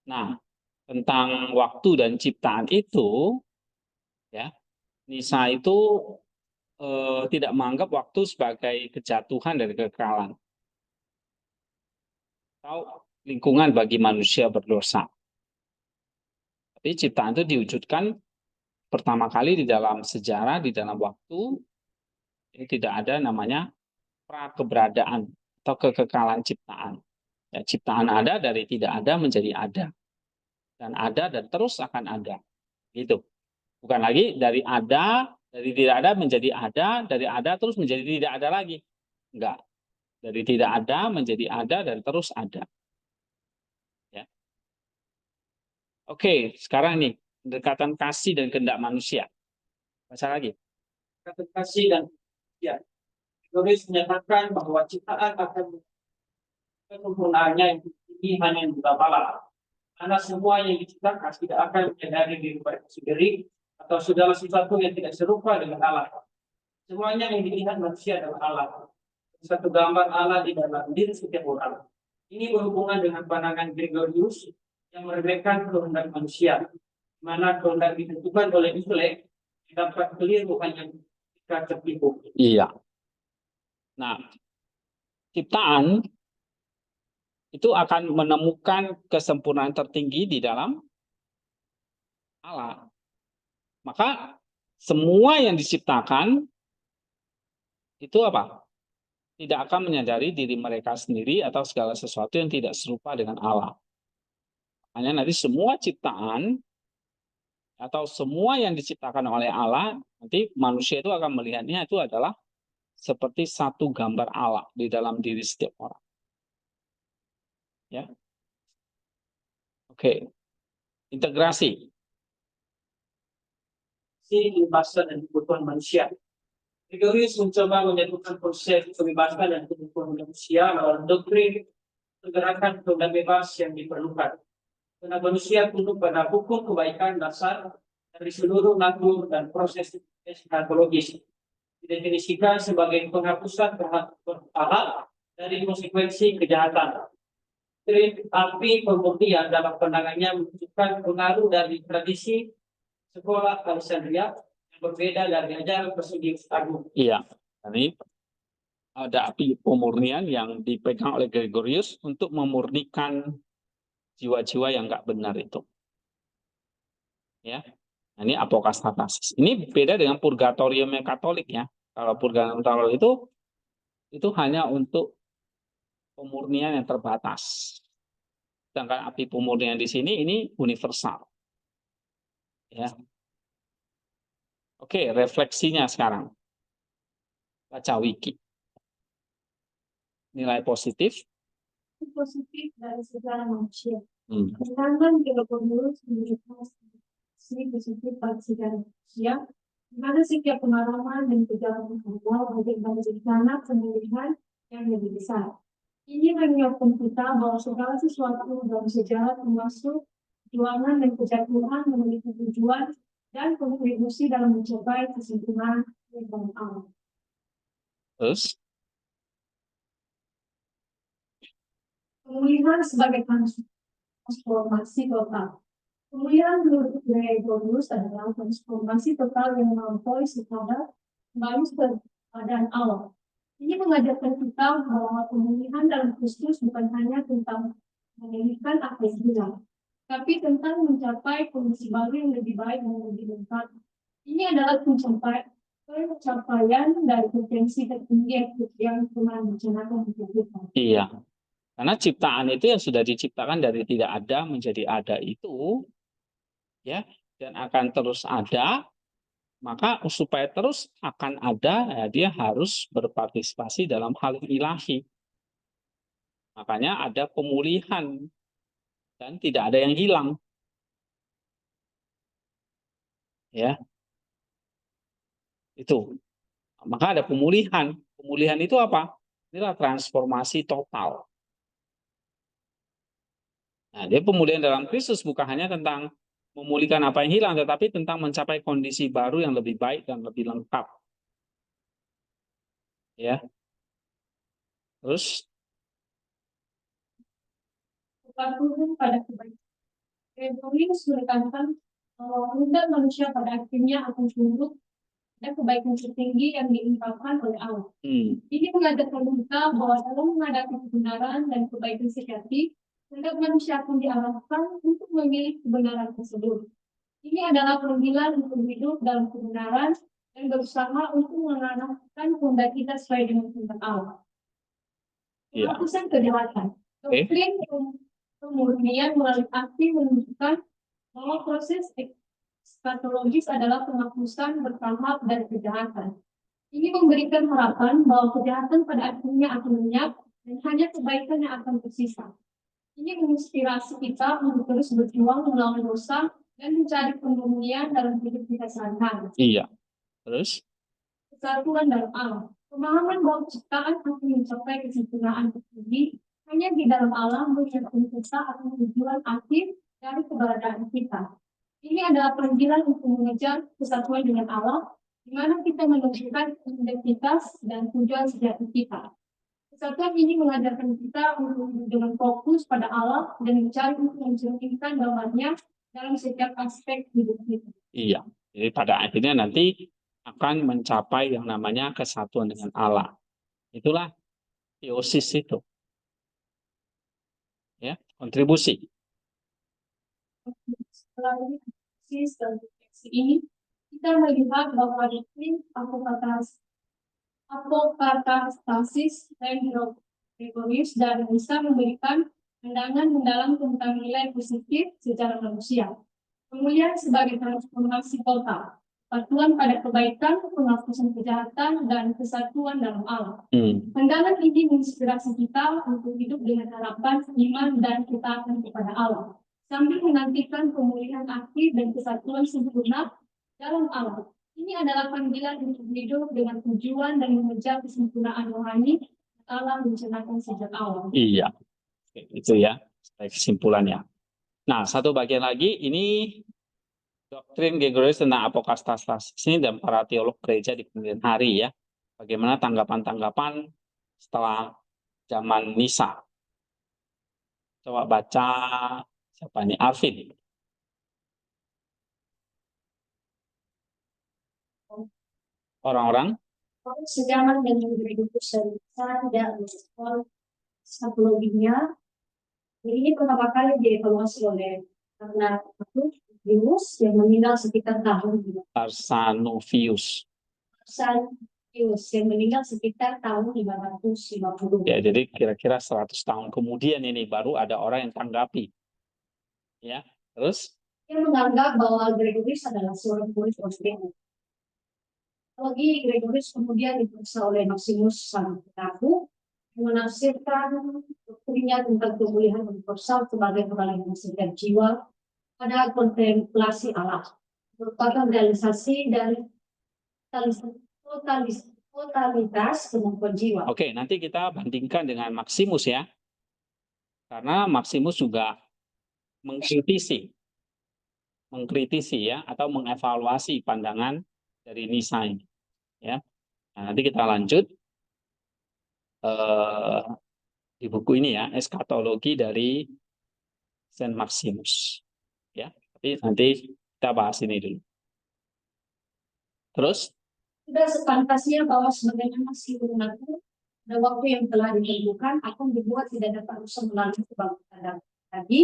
Nah, tentang waktu dan ciptaan itu, ya, Nisa itu tidak menganggap waktu sebagai kejatuhan dari kekekalan atau lingkungan bagi manusia berdosa. Tapi ciptaan itu diwujudkan pertama kali di dalam sejarah, di dalam waktu. Ini tidak ada namanya prakeberadaan atau kekekalan ciptaan. Ya, ciptaan ada dari tidak ada menjadi ada. Dan ada dan terus akan ada. Gitu. Bukan lagi dari tidak ada menjadi ada, dari ada terus menjadi tidak ada lagi. Enggak. Dari tidak ada menjadi ada dan terus ada. Ya. Oke, sekarang nih pendekatan kasih dan kehendak manusia. Baca lagi. Pendekatan kasih dan ya, Gregorius menyatakan bahwa ciptaan akan kesempurnaannya yang tinggi hanya yang Allah. Karena semua yang diciptakan tidak akan dari diri mereka sendiri atau segala sesuatu yang tidak serupa dengan Allah. Semuanya yang dilihat manusia adalah Allah. Satu gambar Allah di dalam diri setiap orang. Ini berhubungan dengan pandangan Gregorius yang meremehkan kehendak manusia, di mana kehendak ditentukan oleh intelek dapat keliru hanya jika tertipu. Iya. Nah, ciptaan itu akan menemukan kesempurnaan tertinggi di dalam Allah. Maka semua yang diciptakan itu apa? Tidak akan menyadari diri mereka sendiri atau segala sesuatu yang tidak serupa dengan Allah. Hanya nanti semua ciptaan atau semua yang diciptakan oleh Allah, nanti manusia itu akan melihatnya itu adalah seperti satu gambar Allah di dalam diri setiap orang. Ya. Oke. Integrasi. Kebebasan dan kebutuhan manusia. Gregorius mencoba menyatukan proses kebebasan dan kebutuhan manusia dalam doktrin pergerakan kehendak bebas yang diperlukan. Karena manusia tunduk pada hukum kebaikan dasar dari seluruh natur dan proses eskatologis. Didefinisikan sebagai penghapusan bertahap dari konsekuensi kejahatan. Api pembuktian dalam pandangannya menunjukkan pengaruh dari tradisi sekolah Alexandria dan berbeda dari ajaran persugihan agung. Iya, ini ada api pemurnian yang dipegang oleh Gregorius untuk memurnikan jiwa-jiwa yang nggak benar itu. Ya, nah, ini apokatastasis. Ini beda dengan purgatoriumnya Katolik ya. Kalau purgatorium itu hanya untuk pemurnian yang terbatas. Sedangkan api pemurnian di sini ini universal. Ya. Oke, refleksinya sekarang. Baca wiki. Nilai positif. Positif dari sejarah manusia. Hmm. Sedangkan Gregorius menunjukkan sisi positif pada sejarah manusia, di mana setiap pengalaman dan perjalanan awal baik dari bencana pemulihan yang lebih besar. Ini mengingatkan kita bahwa segala sesuatu dalam sejarah termasuk perjuangan dan kejatuhan memiliki tujuan dan kontribusi dalam mencapai kesempurnaan dalam alam. Terus, Pemulihan sebagai transformasi total. Pemulihan menurut Gregorius adalah transformasi total yang melampaui sekadar kembali ke keadaan awal. Ini mengajarkan kita bahwa pemulihan dalam Kristus bukan hanya tentang memulihkan apa yang hilang, tapi tentang mencapai kondisi baru yang lebih baik dan lebih lengkap. Ini adalah pencapaian dari potensi tertinggi yang Tuhan rencanakan untuk kita. iya. Karena ciptaan itu yang sudah diciptakan dari tidak ada menjadi ada itu, ya, dan akan terus ada, maka supaya terus akan ada, ya, dia harus berpartisipasi dalam hal ilahi. Makanya ada pemulihan dan tidak ada yang hilang. Ya, itu. Maka ada pemulihan. Pemulihan itu apa? Inilah transformasi total. Nah, dia pemulihan dalam Kristus bukan hanya tentang memulihkan apa yang hilang, tetapi tentang mencapai kondisi baru yang lebih baik dan lebih lengkap. Ya. Terus Turun pada kebaikan. Gregorius menekankan bahwa undang manusia pada akhirnya akan tunduk dan kebaikan tertinggi yang diungkapkan oleh Allah. Ini mengajarkan kita bahwa dalam menghadapi kebenaran dan kebaikan sejati, hendak manusia akan diarahkan untuk memilih kebenaran tersebut. Ini adalah panggilan untuk hidup dalam kebenaran dan berusaha untuk mengarahkan kehendak kita sesuai dengan kehendak Allah. Penghapusan kejahatan. Doktrin pemurnian melalui aksi menunjukkan bahwa proses eskatologis adalah penghapusan bertahap dari kejahatan. Ini memberikan harapan bahwa kejahatan pada akhirnya akan lenyap dan hanya kebaikan yang akan tersisa. Ini menginspirasi kita untuk terus berjuang melawan dosa dan mencari pemurnian dalam hidup kita sehari-hari. Iya. Terus Kesatuan dalam alam. Pemahaman bahwa ciptaan akan mencapai kesempurnaan tertinggi hanya di dalam alam yang kita akan tujuan akhir dari keberadaan kita. Ini adalah panggilan untuk mengejar kesatuan dengan Allah, di mana kita menunjukkan identitas dan tujuan sejati kita. Kesatuan ini mengajarkan kita untuk hidup dengan fokus pada Allah dan mencari untuk mencerminkan gambarnya dalam setiap aspek hidup kita. iya. Jadi pada akhirnya nanti akan mencapai yang namanya kesatuan dengan Allah. Itulah teosis itu. Ya, kontribusi. Setelah ini, kita melihat bahwa doktrin apokatastasis dan Gregorius dan bisa memberikan pandangan mendalam tentang nilai positif secara manusia. Pemulihan sebagai transformasi total, patuhan pada kebaikan, penghapusan kejahatan, dan kesatuan dalam Allah. Pandangan ini menginspirasi kita untuk hidup dengan harapan, iman, dan ketaatan kepada Allah, sambil menantikan pemulihan akhir dan kesatuan sempurna dalam Allah. Ini adalah panggilan untuk hidup dengan tujuan dan mengejar kesempurnaan rohani Allah rencanakan sejak awal. Iya, itu ya kesimpulannya. Nah, satu bagian lagi ini doktrin Gregorius tentang apokatastasis ini dan para teolog gereja di kemudian hari ya. Bagaimana tanggapan-tanggapan setelah zaman Nisa. Coba baca siapa ini? Arvin. orang-orang sejaman dengan Gregorius tidak merespon psikologinya. Jadi ini pertama kali dievaluasi oleh karena Arsanovius yang meninggal sekitar tahun Arsanovius. yang meninggal sekitar tahun 550. Ya, jadi kira-kira 100 tahun kemudian ini baru ada orang yang tanggapi. Ya, terus Yang menganggap bahwa Gregorius adalah seorang murid Austrian. Lagi Gregorius kemudian diperiksa oleh Maximus sang pengaku menafsirkan doktrinnya tentang pemulihan universal sebagai kebalikan setiap jiwa pada kontemplasi Allah, merupakan realisasi dari totalitas kemampuan jiwa. Oke, nanti kita bandingkan dengan Maximus ya. Karena Maximus juga mengkritisi ya atau mengevaluasi pandangan dari Nisa ini. Ya. Nah, nanti kita lanjut di buku ini ya, eskatologi dari Saint Maximus. Ya, tapi nanti kita bahas ini dulu. Terus Sudah sepantasnya bahwa sebagaimana si mengaku pada waktu yang telah ditentukan akan dibuat tidak dapat rusak melalui kebangkitan tadi.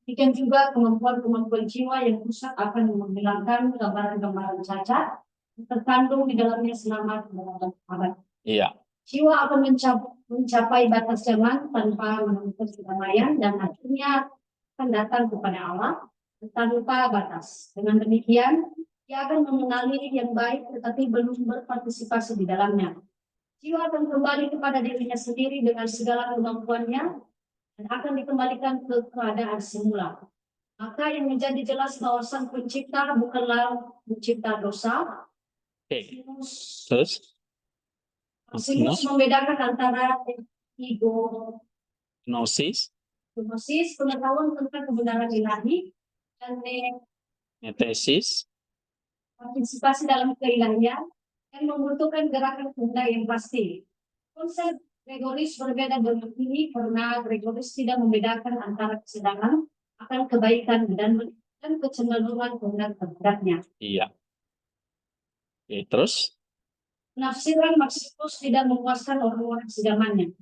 Demikian juga kemampuan jiwa yang rusak akan menghilangkan gambaran-gambaran cacat terkandung di dalamnya selama beberapa abad. iya, Jiwa akan mencapai batas zaman tanpa menemukan kedamaian dan akhirnya akan datang kepada Allah tanpa batas. Dengan demikian, ia akan mengenali yang baik tetapi belum berpartisipasi di dalamnya. Jiwa akan kembali kepada dirinya sendiri dengan segala kemampuannya dan akan dikembalikan ke keadaan semula. Maka yang menjadi jelas bahwa Sang Pencipta bukanlah pencipta dosa. oke. Terus Maximus membedakan antara ego gnosis, pengetahuan tentang kebenaran ilahi, dan netesis, partisipasi dalam keilahian yang membutuhkan gerakan kehendak yang pasti. Konsep Gregorius berbeda dengan ini karena Gregorius tidak membedakan antara kesedaran akan kebaikan dan kecenderungan kehendak-kehendaknya. iya. Oke, terus Penafsiran Maximus tidak memuaskan orang-orang sejamannya.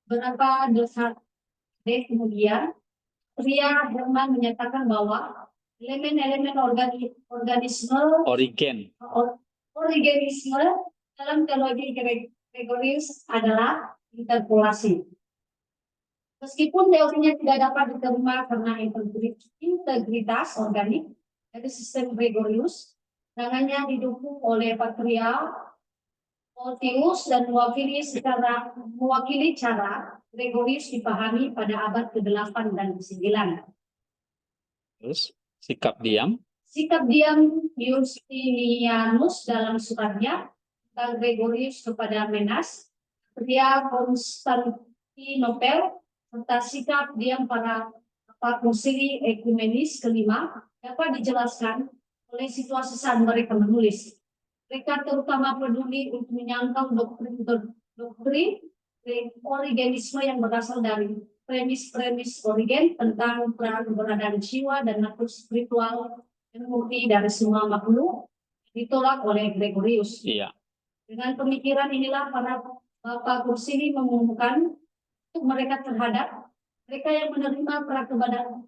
Berapa dosa kemudian, pria Herman menyatakan bahwa elemen-elemen origenisme dalam teologi Gregorius adalah interpolasi. Meskipun teorinya tidak dapat diterima karena integritas organik dari sistem Gregorius, dangannya didukung oleh Patria Photius dan mewakili cara Gregorius dipahami pada abad ke-8 dan ke-9. Terus sikap diam Justinianus dalam suratnya tentang Gregorius kepada Menas, pria Konstantinopel, serta sikap diam para konsili ekumenis kelima dapat dijelaskan oleh situasi saat mereka menulis. Mereka terutama peduli untuk menyangkal doktrin origenisme yang berasal dari premis Origen tentang keberadaan jiwa dan natur spiritual yang murni dari semua makhluk ditolak oleh Gregorius. Iya. Dengan pemikiran inilah para Bapak Kursini mengumumkan untuk mereka terhadap mereka yang menerima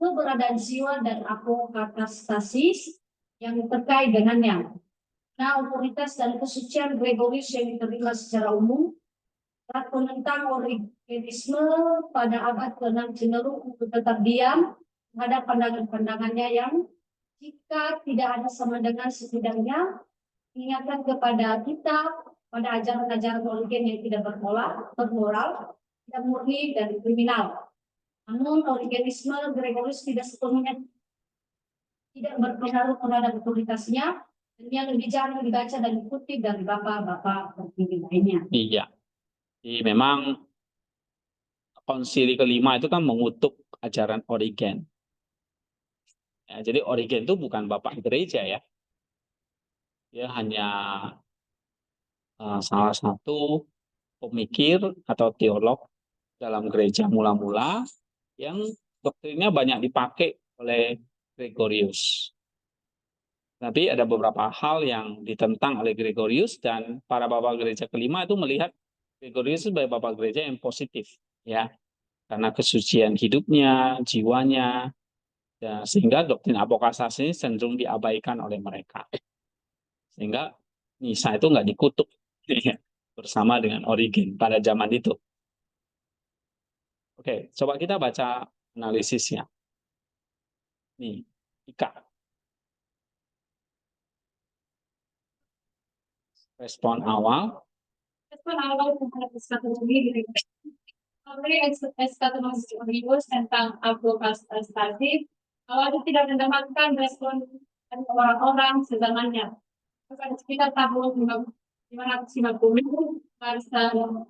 keberadaan jiwa dan apokatastasis yang terkait dengannya. Nah, otoritas dan kesucian Gregorius yang diterima secara umum saat menentang origenisme pada abad ke-6 cenderung untuk tetap diam terhadap pandangan-pandangannya yang jika tidak ada sama dengan setidaknya mengingatkan kepada kita pada ajaran-ajaran Origen yang tidak bermoral, tidak murni dan kriminal. Namun Origenisme Gregorius tidak sepenuhnya tidak berpengaruh terhadap otoritasnya, dan yang lebih jarang dibaca dan dikutip dari bapak-bapak tertinggi lainnya. Iya. Jadi memang konsili kelima itu kan mengutuk ajaran Origen. Ya, jadi Origen itu bukan bapak gereja ya. Dia hanya salah satu pemikir atau teolog dalam gereja mula-mula yang doktrinnya banyak dipakai oleh Gregorius. Tapi ada beberapa hal yang ditentang oleh Gregorius, dan para bapak gereja kelima itu melihat Gregorius sebagai bapak gereja yang positif, ya, karena kesucian hidupnya, jiwanya, ya, sehingga doktrin apokasas ini cenderung diabaikan oleh mereka, sehingga Nisa itu nggak dikutuk ya, bersama dengan Origen pada zaman itu. Oke, coba kita baca analisisnya. Nih, Ika. Respon awal. Respon awal terhadap eskatologi eskatologi tentang apokastasi, awalnya tidak mendapatkan respon dari orang-orang sezamannya. Pada sekitar tahun 550, Bartholomeus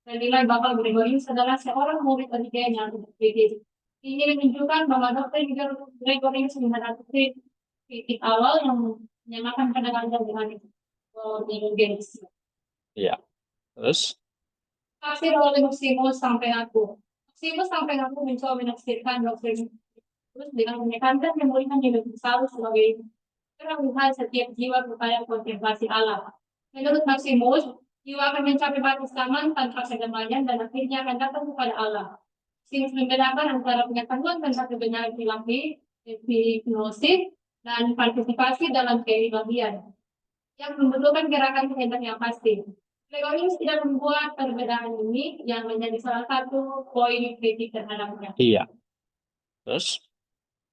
menilai bahwa Gregorius adalah seorang murid Origen yang kritis. Ini menunjukkan bahwa doktrin Gregorius menghadapi kritik awal yang menyamakan pandangannya dengan Origenes. Iya. Terus Tafsir oleh Maximus sampai aku. Maximus sampai aku mencoba menafsirkan doktrin terus dengan menekankan pemulihan hidup selalu sebagai keraguan setiap jiwa kepada kontemplasi Allah. Menurut Maximus, jiwa akan mencapai batas zaman tanpa kedamaian dan akhirnya akan datang kepada Allah. Maximus membedakan antara pengetahuan tentang kebenaran ilahi, epignosis, dan partisipasi dalam keilahian yang membutuhkan gerakan kehendak yang pasti. Gregorius tidak membuat perbedaan ini yang menjadi salah satu poin kritik terhadapnya. iya. Terus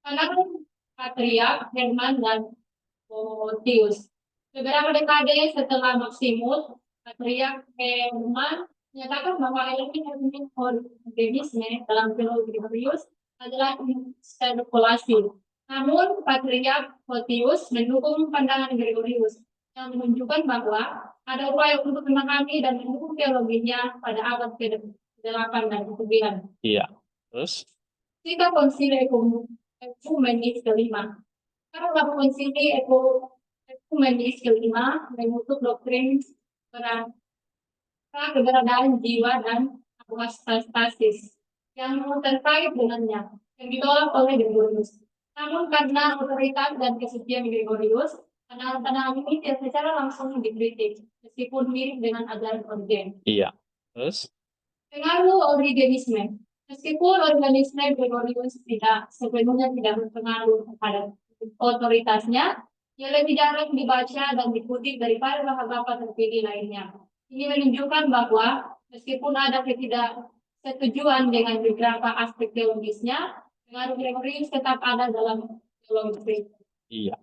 Pandangan Patriark Herman dan Photius. Beberapa dekade setelah Maximus, Patriark Herman menyatakan bahwa elemen organisme dalam teologi Gregorius adalah interpolasi. Namun, Patriark Photius mendukung pandangan Gregorius yang menunjukkan bahwa ada upaya untuk memahami dan mendukung teologinya pada abad ke-8 dan ke-9. iya. Terus Sikap konsili ekumenis kelima. Karena konsili ekumenis kelima mengutuk doktrin keberadaan jiwa dan apostasis yang terkait dengannya, yang ditolak oleh Gregorius. Namun karena otoritas dan kesucian Gregorius, pandangan ini tidak secara langsung dikritik, meskipun mirip dengan ajaran Origen. iya. Terus Pengaruh Origenisme. Meskipun organisme Gregorius tidak sepenuhnya tidak berpengaruh terhadap otoritasnya, ia lebih jarang dibaca dan dikutip daripada bapak-bapak terpilih lainnya. Ini menunjukkan bahwa meskipun ada ketidaksetujuan dengan beberapa aspek teologisnya, pengaruh Gregorius tetap ada dalam teologi. iya.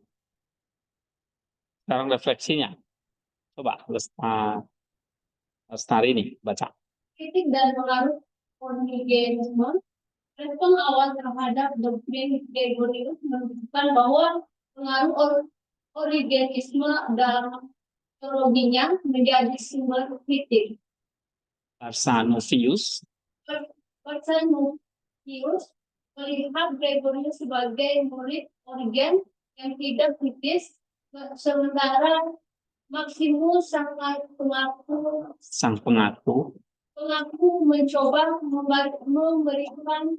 Sekarang refleksinya. Coba Lestari ini baca. Kritik dan pengaruh Origenisme. Respon awal terhadap doktrin Gregorius menunjukkan bahwa pengaruh Origenisme dalam teologinya menjadi sumber kritik. Arsanovius melihat Gregorius sebagai murid Origen yang tidak kritis, sementara Maximus sang pengaku mencoba memberikan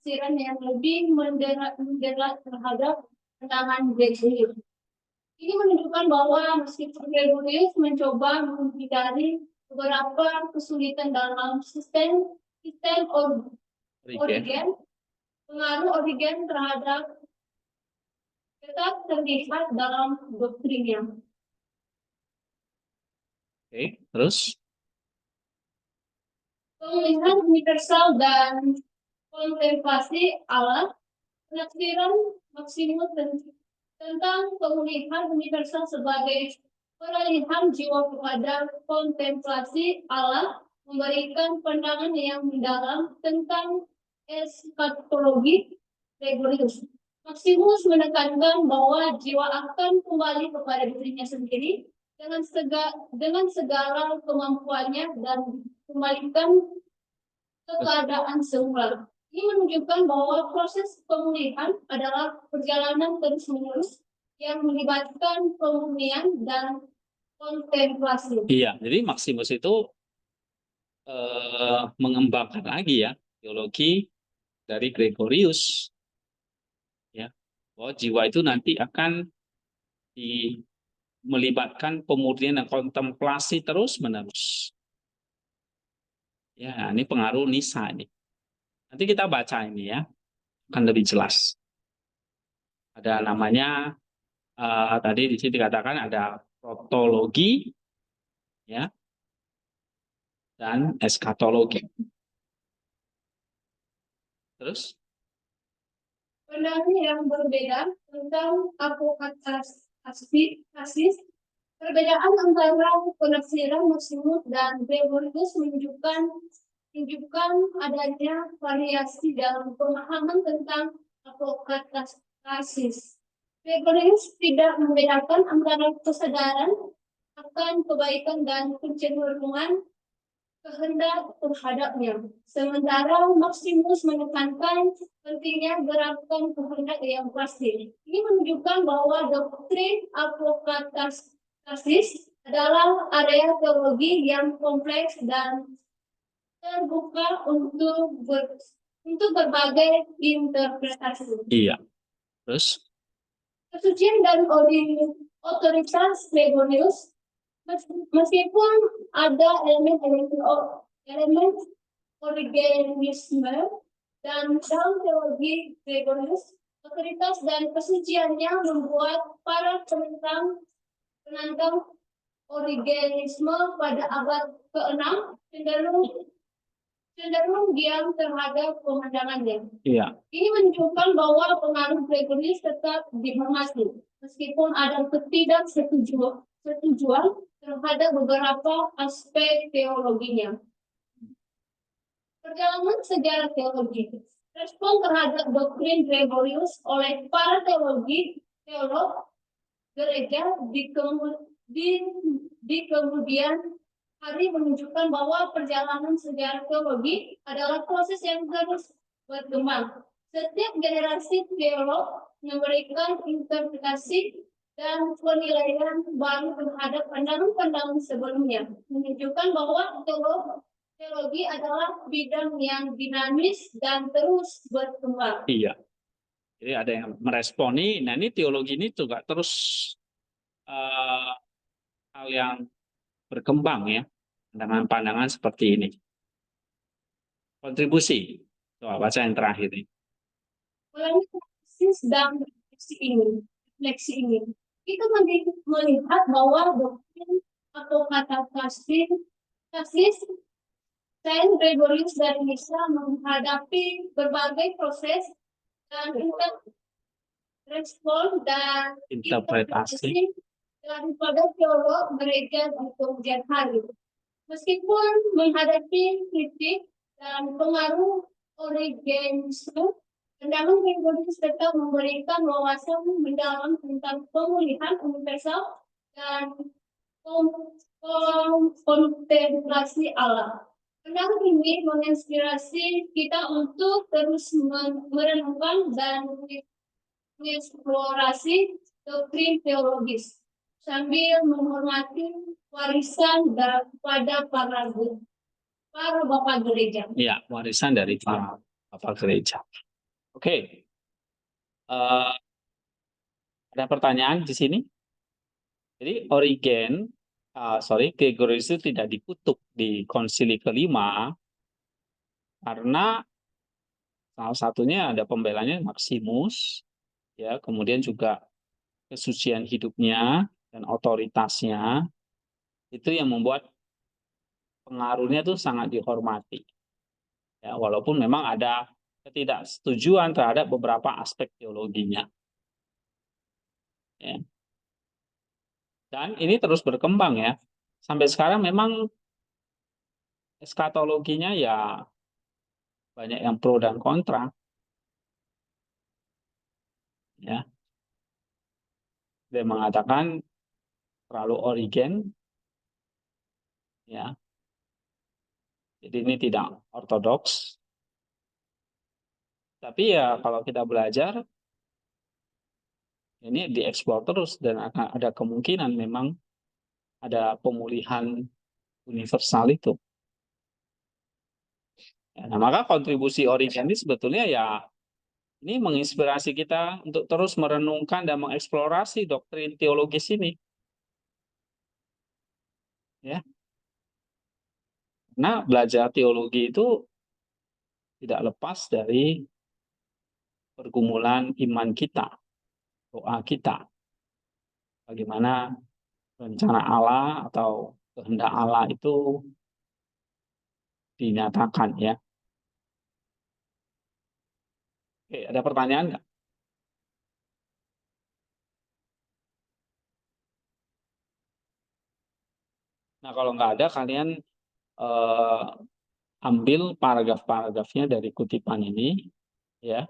siran yang lebih menderat terhadap pandangan Gregorius. Ini menunjukkan bahwa meskipun Gregorius mencoba menghindari beberapa kesulitan dalam sistem Origen, pengaruh Origen terhadap tetap terlihat dalam doktrinnya. Oke, terus Pemulihan universal dan kontemplasi Allah. Penafsiran Maximus tentang pemulihan universal sebagai peralihan jiwa kepada kontemplasi Allah memberikan pandangan yang mendalam tentang eskatologi Gregorius. Maximus menekankan bahwa jiwa akan kembali kepada dirinya sendiri dengan segala kemampuannya dan kembalikan ke keadaan semula. Ini menunjukkan bahwa proses pemulihan adalah perjalanan terus-menerus yang melibatkan pemurnian dan kontemplasi. iya. Jadi Maximus itu mengembangkan lagi ya teologi dari Gregorius, ya, bahwa jiwa itu nanti akan melibatkan pemurnian dan kontemplasi terus-menerus. Ya, ini pengaruh Nisa ini. Nanti kita baca ini ya, akan lebih jelas. Ada namanya tadi di sini dikatakan ada protologi, ya, dan eskatologi. Terus? Pandangan yang berbeda tentang apokatarsis. Perbedaan antara penafsiran Maximus dan Gregorius menunjukkan adanya variasi dalam pemahaman tentang apokatarsis. Gregorius tidak membedakan antara kesadaran akan kebaikan dan kecenderungan kehendak terhadapnya. Sementara Maximus menekankan pentingnya gerakan kehendak yang pasti. Ini menunjukkan bahwa doktrin apokatarsis adalah area teologi yang kompleks dan terbuka untuk berbagai interpretasi. Iya. Terus? Kesucian dan otoritas Gregorius, meskipun ada elemen origenisme dan dalam teologi Gregorius, otoritas dan kesuciannya membuat para penentang origenisme pada abad ke-6 cenderung diam terhadap pemandangannya. Iya. Ini menunjukkan bahwa pengaruh Gregorius tetap dihormati, meskipun ada ketidaksetujuan terhadap beberapa aspek teologinya. Perjalanan sejarah teologi. Respon terhadap doktrin Gregorius oleh para teolog gereja di kemudian hari menunjukkan bahwa perjalanan sejarah teologi adalah proses yang terus berkembang. Setiap generasi teolog memberikan interpretasi dan penilaian baru terhadap pandangan-pandangan sebelumnya, menunjukkan bahwa teologi adalah bidang yang dinamis dan terus berkembang. Iya. Jadi ada yang meresponi. Nah ini teologi ini juga terus hal yang berkembang ya, dengan pandangan seperti ini. Kontribusi, coba baca yang terakhir ini. Melalui proses dan refleksi ini, kita melihat bahwa doktrin atau kata tasbih Saint Gregorius dari Nisa menghadapi berbagai proses dan respon dan interpretasi daripada teolog gereja di kemudian hari. Meskipun menghadapi kritik dan pengaruh origenisme, pandangan Gregorius tetap memberikan wawasan mendalam tentang pemulihan universal dan kontemplasi Allah. Pandangan ini menginspirasi kita untuk terus merenungkan dan mengeksplorasi doktrin teologis sambil menghormati warisan daripada para bapak gereja. Iya, warisan dari para bapak gereja. Oke. Ada pertanyaan di sini? Jadi Gregorius itu tidak dikutuk di konsili kelima karena salah satunya ada pembelanya Maximus, ya, kemudian juga kesucian hidupnya dan otoritasnya itu yang membuat pengaruhnya itu sangat dihormati. Ya, walaupun memang ada ketidaksetujuan terhadap beberapa aspek teologinya. Ya. Dan ini terus berkembang ya. Sampai sekarang memang eskatologinya ya banyak yang pro dan kontra. Ya. Dia mengatakan terlalu origen. Ya. Jadi ini tidak ortodoks. Tapi ya kalau kita belajar ini dieksplor terus dan akan ada kemungkinan memang ada pemulihan universal itu. Ya, nah, maka kontribusi Origen ini sebetulnya ya Ini menginspirasi kita untuk terus merenungkan dan mengeksplorasi doktrin teologis ini. Ya. Nah, belajar teologi itu tidak lepas dari pergumulan iman kita, doa kita. Bagaimana rencana Allah atau kehendak Allah itu dinyatakan ya. Oke, ada pertanyaan nggak? Nah, kalau nggak ada, kalian eh, ambil paragraf-paragrafnya dari kutipan ini, ya,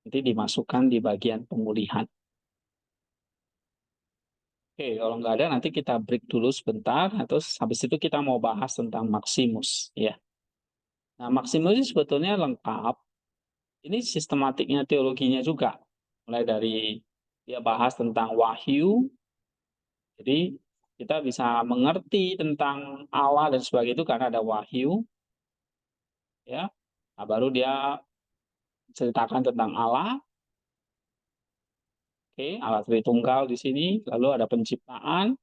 nanti dimasukkan di bagian pemulihan. Oke, kalau nggak ada, nanti kita break dulu sebentar, terus habis itu kita mau bahas tentang Maximus, ya. Nah, Maximus ini sebetulnya lengkap. Ini sistematiknya teologinya juga, mulai dari dia bahas tentang wahyu, jadi kita bisa mengerti tentang Allah dan sebagainya itu karena ada wahyu, ya. Nah, baru dia ceritakan tentang Allah, oke, Allah Tritunggal di sini, lalu ada penciptaan,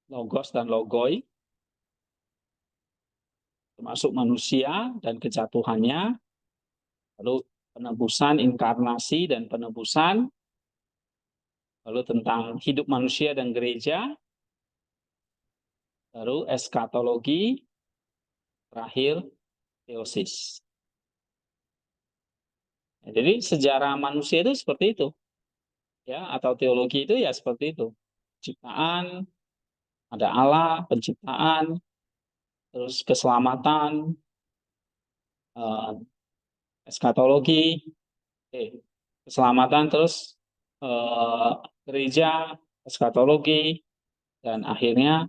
logos dan logoi, termasuk manusia dan kejatuhannya, lalu penebusan, inkarnasi dan penebusan, lalu tentang hidup manusia dan gereja, lalu eskatologi, terakhir teosis. Jadi sejarah manusia itu seperti itu, ya, atau teologi itu ya seperti itu. Ciptaan, ada Allah, penciptaan, terus keselamatan, eh, eskatologi, keselamatan, terus eh, gereja, eskatologi, dan akhirnya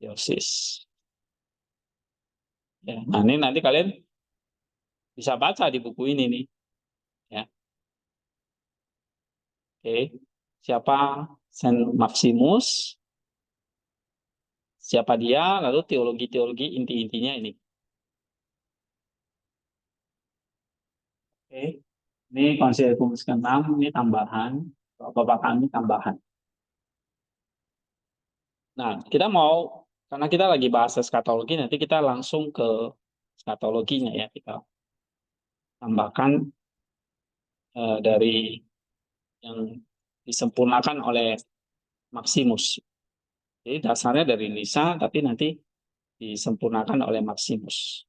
teosis. Ya, nah ini nanti kalian bisa baca di buku ini nih, ya. Oke, siapa Saint Maximus? Siapa dia? Lalu teologi-teologi inti-intinya ini. Oke, ini Konsilium ke-6, ini tambahan, Bapak kami tambahan. Nah, kita mau, karena kita lagi bahas eskatologi, nanti kita langsung ke eskatologinya ya, kita tambahkan dari yang disempurnakan oleh Maximus. Jadi dasarnya dari Nisa, tapi nanti disempurnakan oleh Maximus.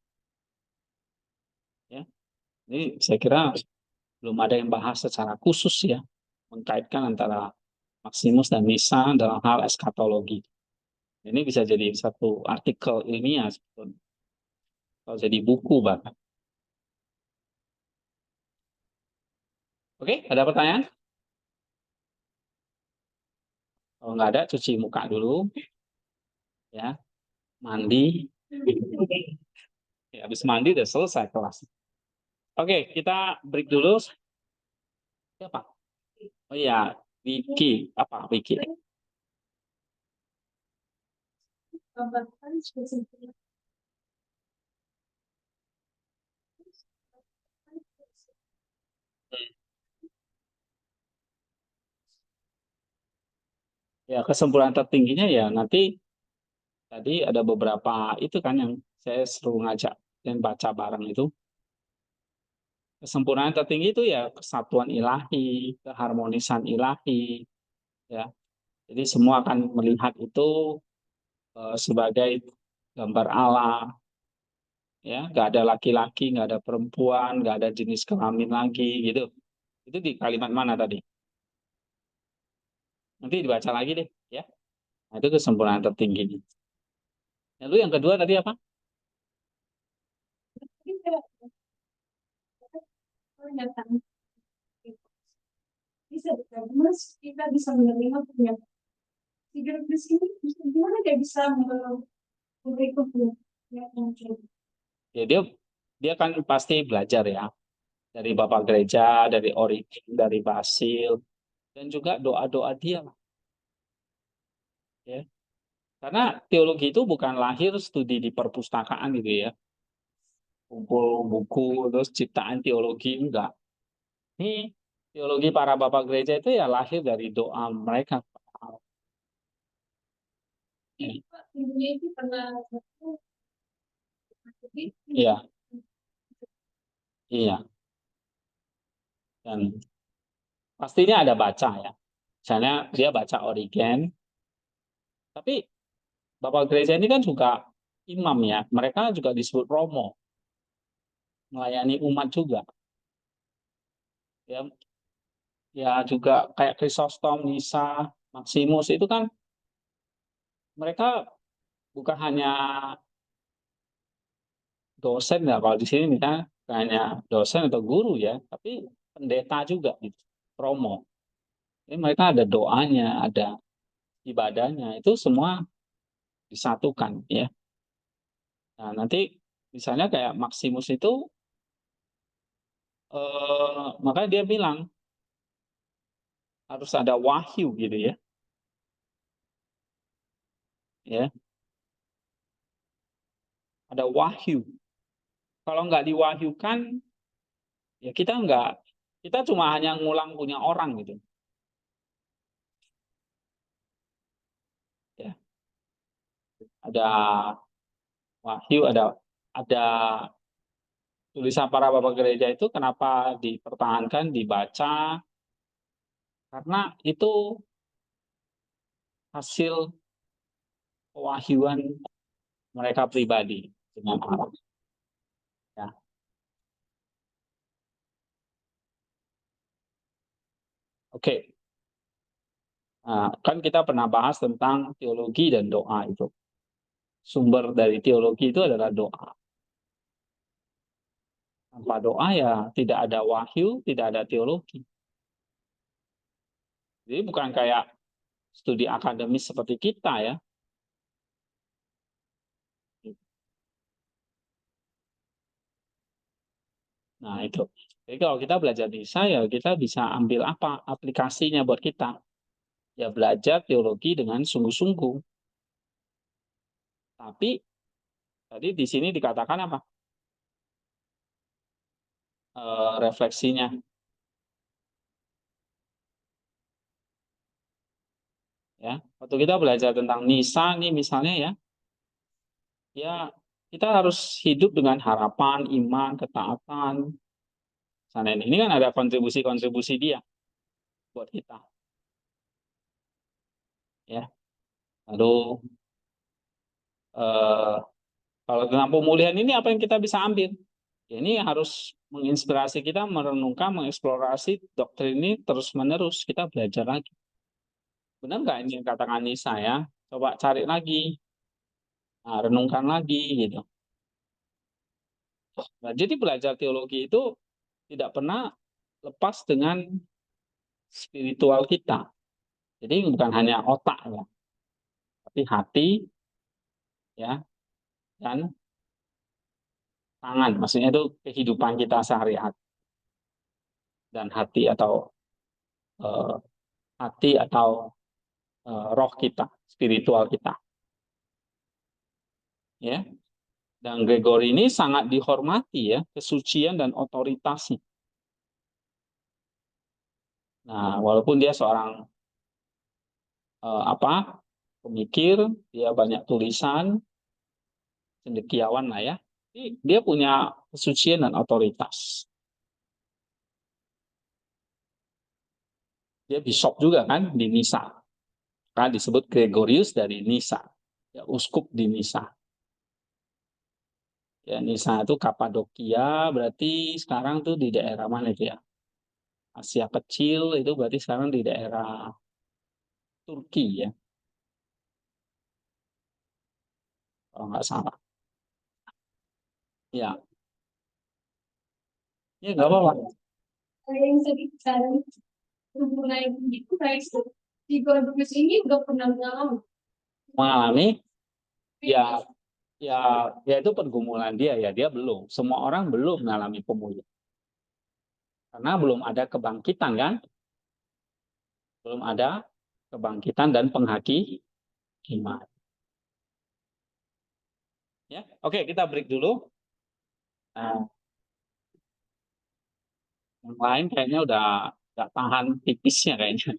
Ya, ini saya kira belum ada yang bahas secara khusus ya, mengkaitkan antara Maximus dan Nisa dalam hal eskatologi. Ini bisa jadi satu artikel ilmiah sebetulnya, atau jadi buku bahkan. Oke, ada pertanyaan? Kalau nggak ada, cuci muka dulu, ya, mandi. Ya, habis mandi udah selesai kelas. Oke, kita break dulu. Siapa? Oh iya, Wiki. Apa Wiki? Ya, kesimpulan tertingginya ya nanti tadi ada beberapa itu kan yang saya suruh ngajak dan baca bareng itu. Kesempurnaan tertinggi itu ya kesatuan ilahi, keharmonisan ilahi, ya. Jadi semua akan melihat itu sebagai gambar Allah, ya. Nggak ada laki-laki, nggak ada perempuan, nggak ada jenis kelamin lagi, gitu. Itu di kalimat mana tadi? Nanti dibaca lagi deh, ya. Nah, itu kesempurnaan tertingginya. Lalu yang kedua tadi apa? Bisa, mas kita bisa menerima punya tidur di sini, gimana dia bisa berikut ya, Ya dia kan pasti belajar ya dari Bapak Gereja, dari Origen, dari Basil, dan juga doa-doa dia, ya. Karena teologi itu bukan lahir studi di perpustakaan gitu ya. kumpul buku terus ciptaan teologi, enggak. Ini teologi para bapak gereja itu ya lahir dari doa mereka. Ini Pak, ibunya itu pernah Iya, iya. Dan pastinya ada baca ya. Misalnya dia baca Origen, tapi bapak gereja ini kan juga imam ya. Mereka juga disebut romo, melayani umat juga. Ya, ya juga kayak Chrysostom, Nisa, Maximus itu kan mereka bukan hanya dosen ya, kalau di sini misalnya bukan hanya dosen atau guru ya, tapi pendeta juga gitu, romo. Jadi mereka ada doanya, ada ibadahnya, itu semua disatukan ya. Nah, nanti misalnya kayak Maximus itu makanya dia bilang harus ada wahyu gitu ya. Ya, ada wahyu. Kalau nggak diwahyukan, ya kita cuma hanya ngulang punya orang gitu. Ya, ada wahyu, ada tulisan para bapak gereja itu kenapa dipertahankan, dibaca, karena itu hasil pewahyuan mereka pribadi dengan Allah. Ya. Oke, nah, kan kita pernah bahas tentang teologi dan doa itu. Sumber dari teologi itu adalah doa. Tanpa doa ya tidak ada wahyu, tidak ada teologi. Jadi bukan kayak studi akademis seperti kita ya. Nah itu. Jadi kalau kita belajar di saya, kita bisa ambil apa aplikasinya buat kita. Ya belajar teologi dengan sungguh-sungguh. Tapi tadi di sini dikatakan apa? Refleksinya. Ya, waktu kita belajar tentang Nisa nih misalnya ya, ya kita harus hidup dengan harapan, iman, ketaatan. Sana ini kan ada kontribusi-kontribusi dia buat kita. Ya, lalu eh, kalau tentang pemulihan ini apa yang kita bisa ambil? Ya, ini harus menginspirasi kita merenungkan, mengeksplorasi doktrin ini terus-menerus. Kita belajar lagi. Benar nggak ini yang katakan Nisa ya? Coba cari lagi, nah, renungkan lagi gitu. Nah, jadi belajar teologi itu tidak pernah lepas dengan spiritual kita. Jadi bukan hanya otak ya, tapi hati ya dan tangan. Maksudnya itu kehidupan kita sehari-hari dan eh, hati atau roh kita, spiritual kita. Ya. Dan Gregory ini sangat dihormati ya, kesucian dan otoritasnya. Nah, walaupun dia seorang pemikir, dia banyak tulisan, cendekiawan lah ya. Dia punya kesucian dan otoritas. Dia bishop juga kan di Nisa. Kan disebut Gregorius dari Nisa. Ya, uskup di Nisa. Ya, Nisa itu Kapadokia, berarti sekarang tuh di daerah mana itu ya? Asia Kecil itu berarti sekarang di daerah Turki ya, kalau nggak salah. Ya, ya nggak apa-apa. Saya yang sedih sekarang hubungan itu kayak di Godbus ini udah pernah mengalami. Mengalami, ya, ya, ya itu pergumulan dia ya, dia belum. Semua orang belum mengalami pemulihan. Karena belum ada kebangkitan kan? Belum ada kebangkitan dan penghakiman. Ya, oke kita break dulu. Nah, yang lain kayaknya udah tahan tipisnya kayaknya.